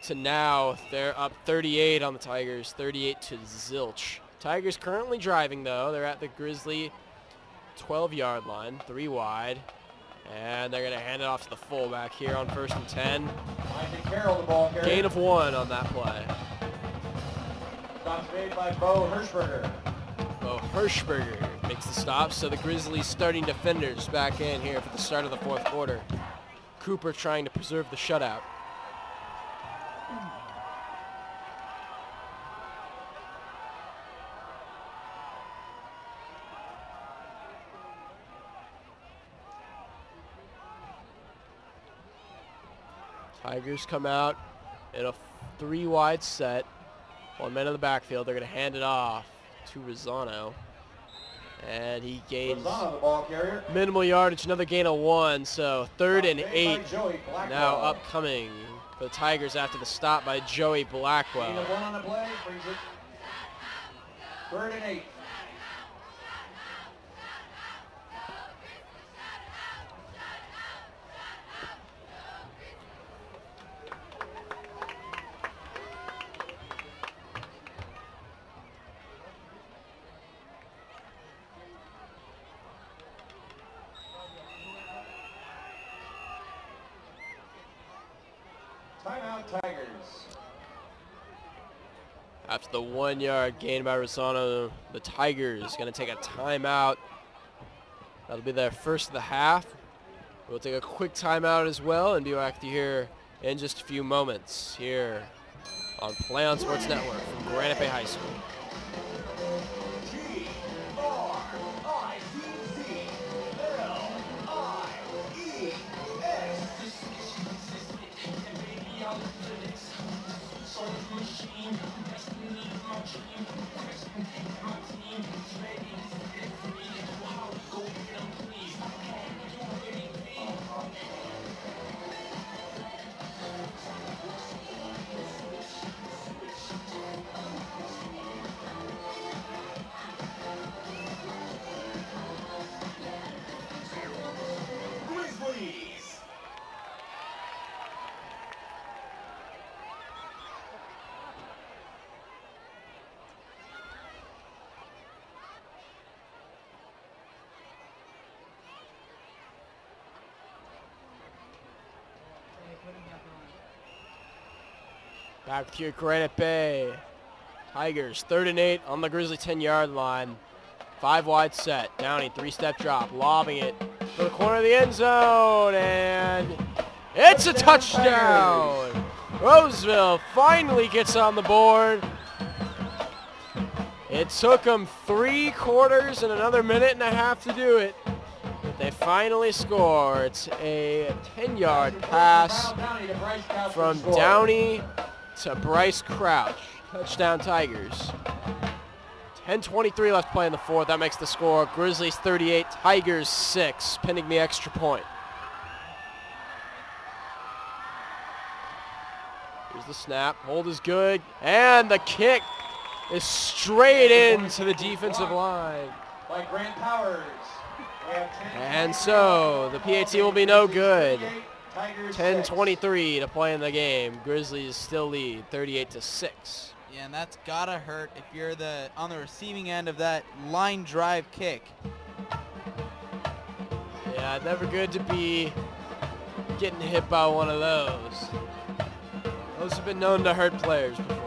to now. They're up 38 on the Tigers, 38 to zilch. Tigers currently driving, though. They're at the Grizzly 12-yard line, 3 wide. And they're going to hand it off to the fullback here on 1st and 10. Isaac Carroll, the ball carrier. Gain of 1 on that play. Stops made by Bo Hirschberger. Bo Hirschberger makes the stop, so the Grizzlies starting defenders back in here for the start of the 4th quarter. Cooper trying to preserve the shutout. Tigers come out in a 3 wide set. 1 man in the backfield. They're going to hand it off to Rosano. And he gains Rosano, the ball carrier. minimal yardage, another gain of 1. So 3rd and 8 now upcoming for the Tigers after the stop by Joey Blackwell. Gain of 1 on the play, brings it 3rd and 8. Timeout, Tigers. After the 1 yard gain by Rosano, the Tigers going to take a timeout. That'll be their first of the half. We'll take a quick timeout as well and be back to here in just a few moments here on Play on Sports Network from Granite Bay High School. Back here at Granite Bay. Tigers 3rd and 8 on the Grizzly 10-yard line. 5 wide set. Downey 3-step drop, lobbing it to the corner of the end zone, and it's a touchdown. Roseville finally gets on the board. It took them 3 quarters and another minute and a half to do it. But they finally score. It's a 10-yard pass from Downey to Bryce Crouch. Touchdown Tigers. 10:23 left to play in the 4th. That makes the score Grizzlies 38, Tigers 6, pinning the extra point. Here's the snap. Hold is good. And the kick is straight into the defensive line. By Grant Powers. And so the PAT will be no good. 10:23 to play in the game. Grizzlies still lead 38-6. Yeah, and that's gotta hurt if you're on the receiving end of that line drive kick. Yeah, never good to be getting hit by one of those. Those have been known to hurt players before.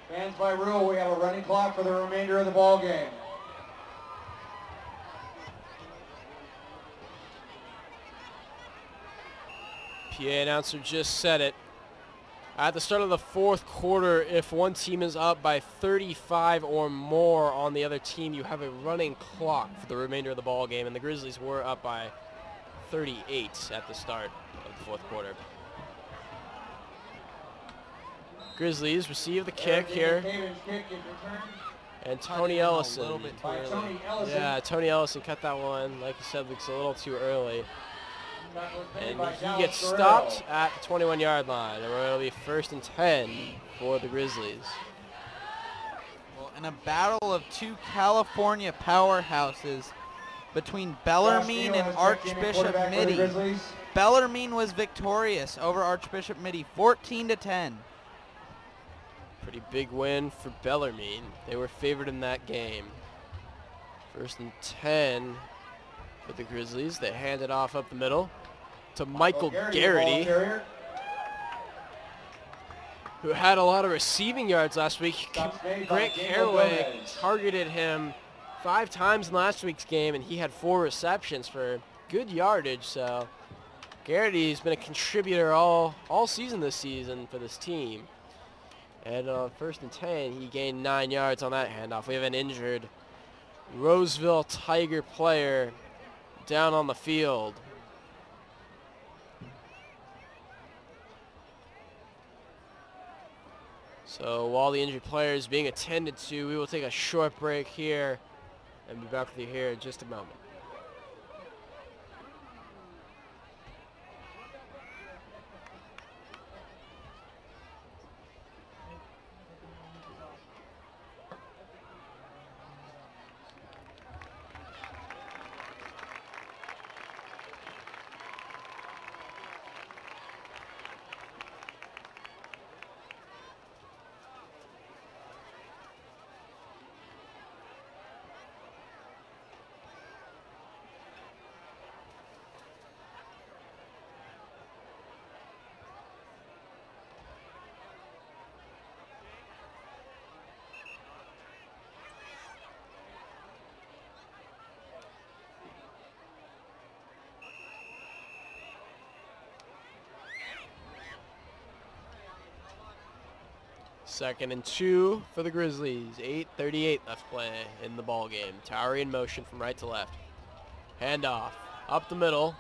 Fans, by rule, we have a running clock for the remainder of the ball game. PA announcer just said it. At the start of the fourth quarter, if one team is up by 35 or more on the other team, you have a running clock for the remainder of the ball game, and the Grizzlies were up by 38 at the start of the fourth quarter. Grizzlies receive the kick here. And Tony Ellison. A little bit too early. Yeah, Tony Ellison cut that one. Like you said, looks a little too early. And he gets stopped at the 21-yard line. And it'll be 1st and 10 for the Grizzlies. Well, in a battle of two California powerhouses between Bellarmine and Archbishop Mitty, Bellarmine was victorious over Archbishop Mitty, 14-10. Pretty big win for Bellarmine. They were favored in that game. 1st and 10 for the Grizzlies. They hand it off up the middle to Michael Garrity, who had a lot of receiving yards last week. Grant Caraway targeted him 5 times in last week's game, and he had 4 receptions for good yardage. So Garrity's been a contributor all season this season for this team. And 1st and 10, he gained 9 yards on that handoff. We have an injured Roseville Tiger player down on the field. So while the injured player is being attended to, we will take a short break here and be back with you here in just a moment. Second and 2 for the Grizzlies. 8:38 left play in the ball game. Towery in motion from right to left. Handoff up the middle.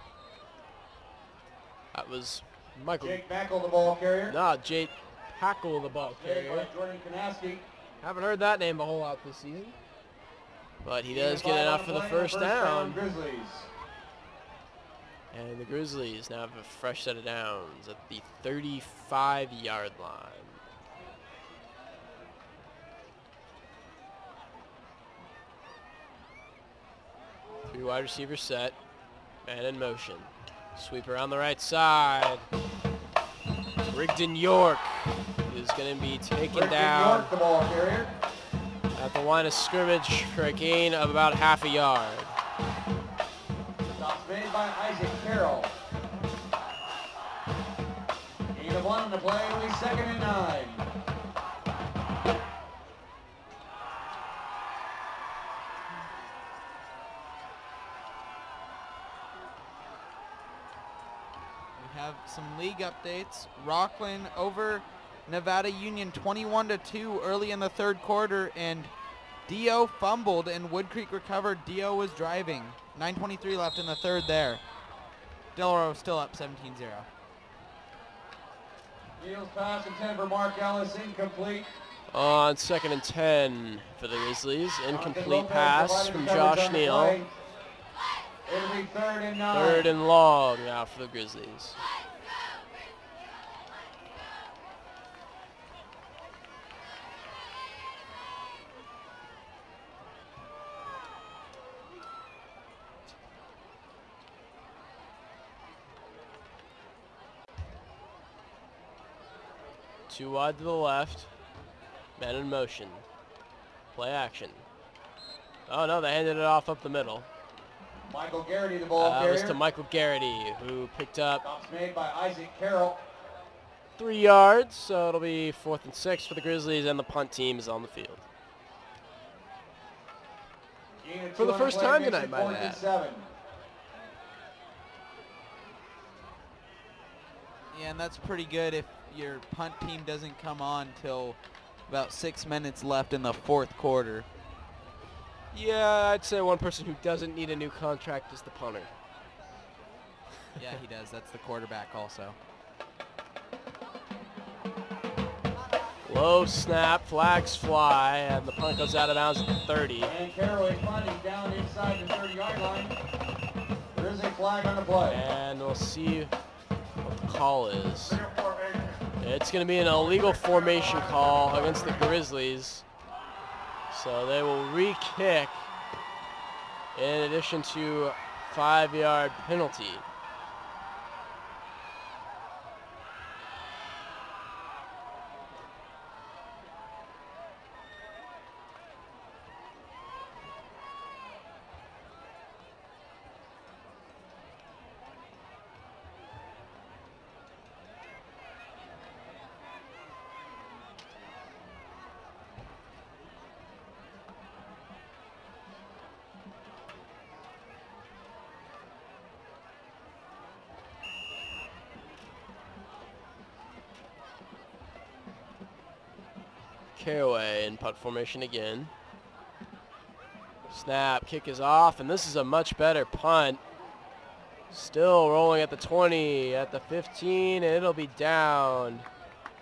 That was Michael. Jake Hackle, the ball carrier. No, Jake Hackle, the ball carrier. Jordan Kanaski. Haven't heard that name a whole lot this season. But he does get enough for the first down. And the Grizzlies now have a fresh set of downs at the 35-yard line. 3 wide receivers set. Man in motion. Sweep around the right side. Rigdon York is going to be taken down York, the ball carrier. at the line of scrimmage for a gain of about half a yard. Stops made by Isaac Carroll. Gain of 1 on the play, only 2nd and 9. Have some league updates. Rockland over Nevada Union 21-2 early in the 3rd quarter, and Dio fumbled and Wood Creek recovered. Dio was driving. 9:23 left in the 3rd there. Delaware still up 17-0. Dio's pass intended for Mark Ellis, incomplete. On 2nd and 10 for the Grizzlies. Incomplete pass from Josh Neal. It'll be 3rd and 9. 3rd and long now for the Grizzlies. Two wide to the left. Man in motion. Play action. Oh no, they handed it off up the middle. Michael Garrity, the ball carrier. That was to Michael Garrity, who picked up Stops made by Isaac Carroll. 3 yards, so it'll be 4th and 6 for the Grizzlies, and the punt team is on the field. For the first time tonight, might I add. Yeah, and that's pretty good if your punt team doesn't come on till about 6 minutes left in the fourth quarter. Yeah, I'd say one person who doesn't need a new contract is the punter. Yeah, he does. That's the quarterback also. Low snap, flags fly, and the punt goes out of bounds at the 30. And Caraway punting down inside the 30-yard line. There is a flag on the play. And we'll see what the call is. Clear formation. It's going to be an illegal formation call against the Grizzlies. So they will re-kick in addition to 5-yard penalty. Caraway in punt formation again. Snap, kick is off, and this is a much better punt. Still rolling at the 20, at the 15, and it'll be down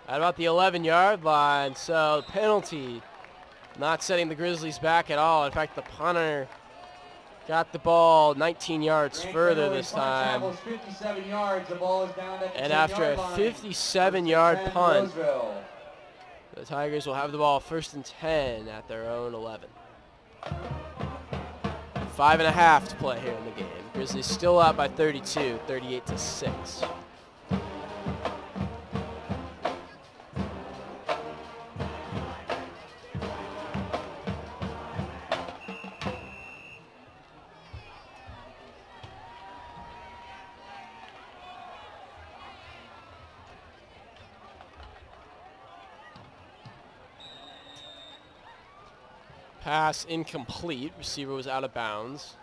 at about the 11-yard line. So penalty, not setting the Grizzlies back at all. In fact, the punter got the ball 19 yards further this time. 57 yards. The ball is down at the And after a 57-yard punt, Roseville. the Tigers will have the ball 1st and 10 at their own 11. 5.5 to play here in the game. Grizzlies still up by 32, 38-6. Pass incomplete. Receiver was out of bounds.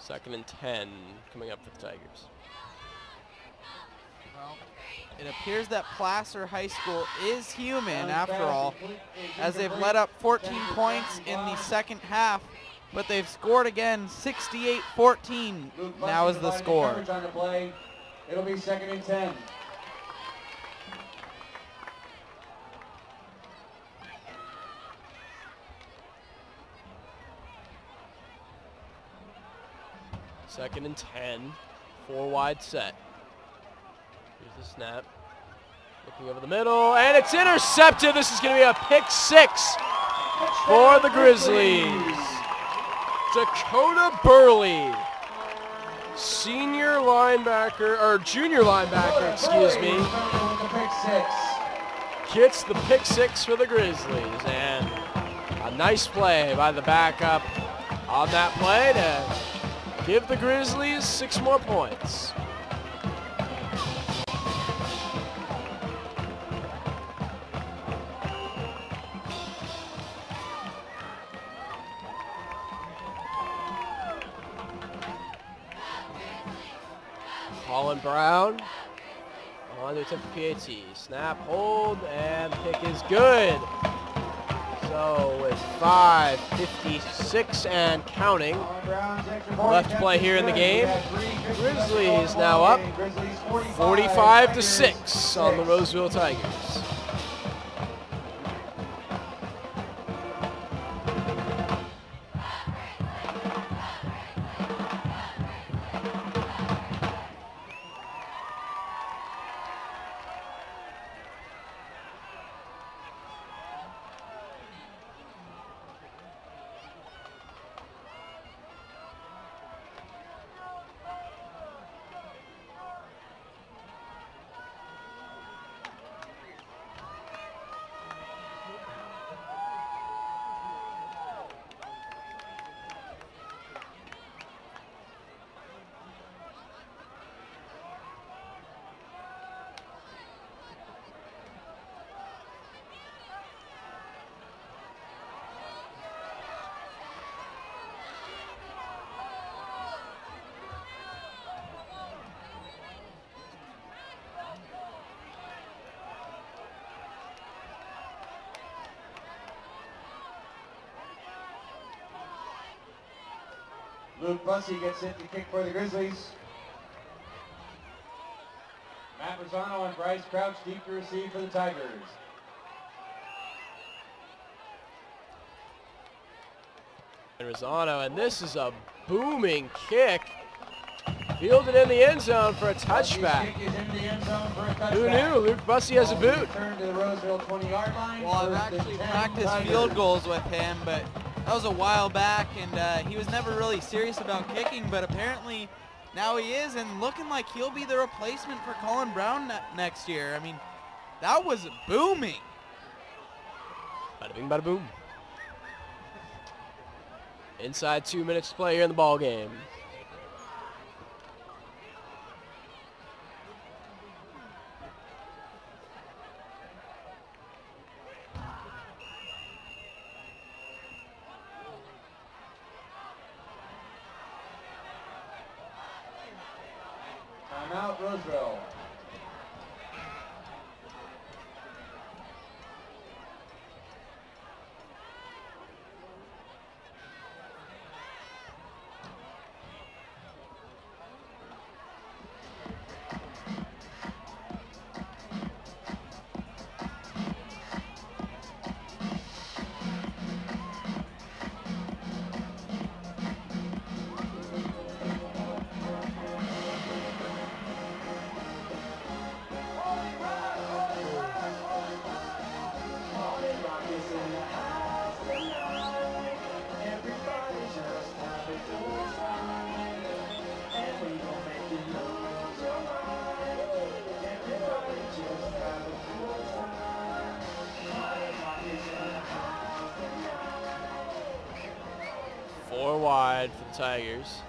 2nd and 10 coming up for the Tigers. Well, it appears that Placer High School is human after all, as they've let up 14 points in the second half, but they've scored again. 68-14 now is the score. On the play. It'll be 2nd and 10. Second and 10, 4 wide set. Here's the snap. Looking over the middle, and it's intercepted. This is going to be a pick 6 for the Grizzlies. Dakota Burley, junior linebacker, excuse me, gets the pick 6 for the Grizzlies. And a nice play by the backup on that play to give the Grizzlies 6 more points. Colin Brown on to attempt the PAT. Snap, hold, and pick is good. So with 5:56 and counting left to play here in the game, Grizzlies now up 45-6 on the Roseville Tigers. Luke Bussey gets it to kick for the Grizzlies. Matt Rosano and Bryce Crouch deep to receive for the Tigers. And Rosano, and this is a booming kick. Fielded in the end zone for a touchback. Who knew? Luke Bussey has a boot. To the Roseville 20-yard line. Well, I've actually practiced field goals with him, but that was a while back, and he was never really serious about kicking, but apparently now he is, and looking like he'll be the replacement for Colin Brown next year. I mean, that was booming. Bada bing, bada boom. Inside 2 minutes to play here in the ball game. Timeout, Roseville. Four wide for the Tigers.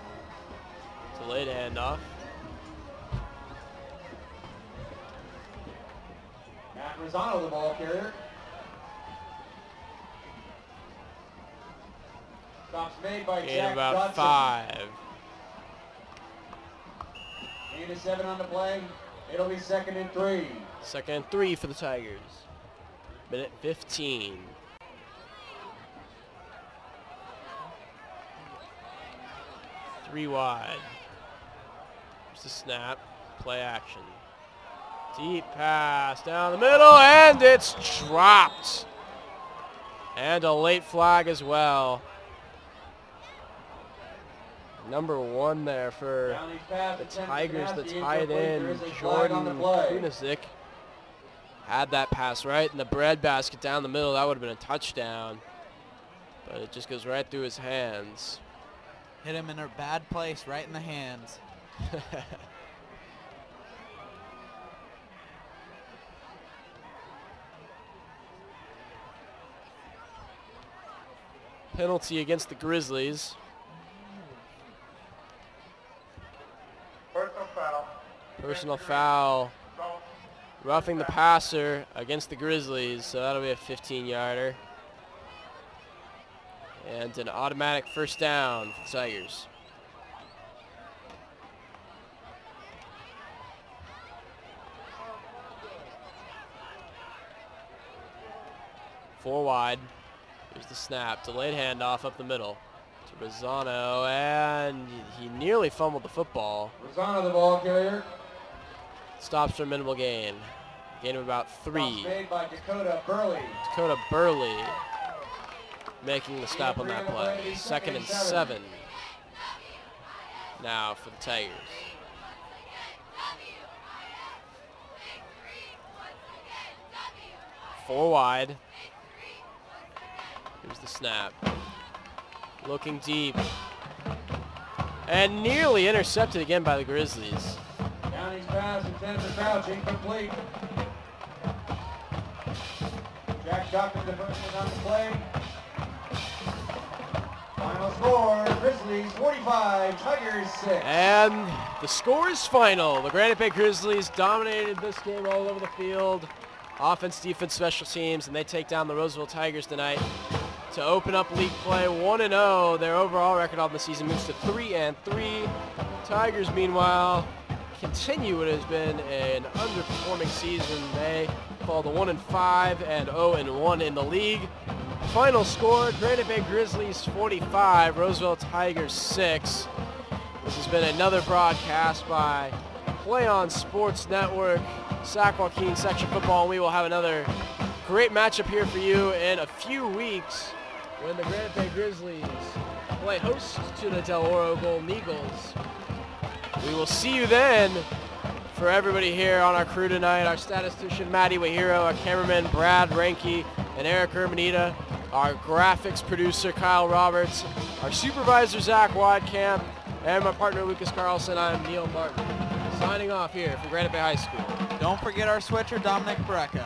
Delayed handoff. Matt Rosano, the ball carrier. Stops made by Gain Jack about Dodson. 5. Gain of 7 on the play. It'll be 2nd and 3. 2nd and 3 for the Tigers. Minute 15. Three wide. Here's the snap. Play action. Deep pass down the middle, and it's dropped. And a late flag as well. Number 1 there for the Tigers to tie it in. Jordan Kunisic had that pass right in the breadbasket down the middle. That would have been a touchdown. But it just goes right through his hands. Hit him in a bad place, right in the hands. Penalty against the Grizzlies. Personal foul. Personal foul. Roughing the passer against the Grizzlies, so that'll be a 15-yarder. And an automatic first down for the Tigers. Four wide. Here's the snap. Delayed handoff up the middle to Rosano, and he nearly fumbled the football. Rosano, the ball carrier. Stops for a minimal gain. Gain of about 3. Stops made by Dakota Burley. Dakota Burley making the stop on that play. 2nd and 7 now for the Tigers. Four wide. Here's the snap. Looking deep. And nearly intercepted again by the Grizzlies. Downing's pass intended for Crouch, incomplete. Jack Dawkins, the first one on the play. Final score, Grizzlies 45, Tigers 6. And the score is final. The Granite Bay Grizzlies dominated this game all over the field. Offense, defense, special teams, and they take down the Roseville Tigers tonight to open up league play 1-0. Their overall record on the season moves to 3-3. Tigers, meanwhile, continue what has been an underperforming season. They fall to 1-5 and 0-1 in the league. Final score, Granite Bay Grizzlies 45, Roseville Tigers 6. This has been another broadcast by Play On Sports Network, Sac Joaquin Section Football, and we will have another great matchup here for you in a few weeks when the Granite Bay Grizzlies play host to the Del Oro Golden Eagles. We will see you then. For everybody here on our crew tonight, our statistician Maddie Wahiro, our cameraman Brad Ranke and Eric Hermanita, our graphics producer Kyle Roberts, our supervisor Zach Wadkamp, and my partner Lucas Carlson. I'm Neil Martin, signing off here from Granite Bay High School. Don't forget our switcher, Dominic Barreco.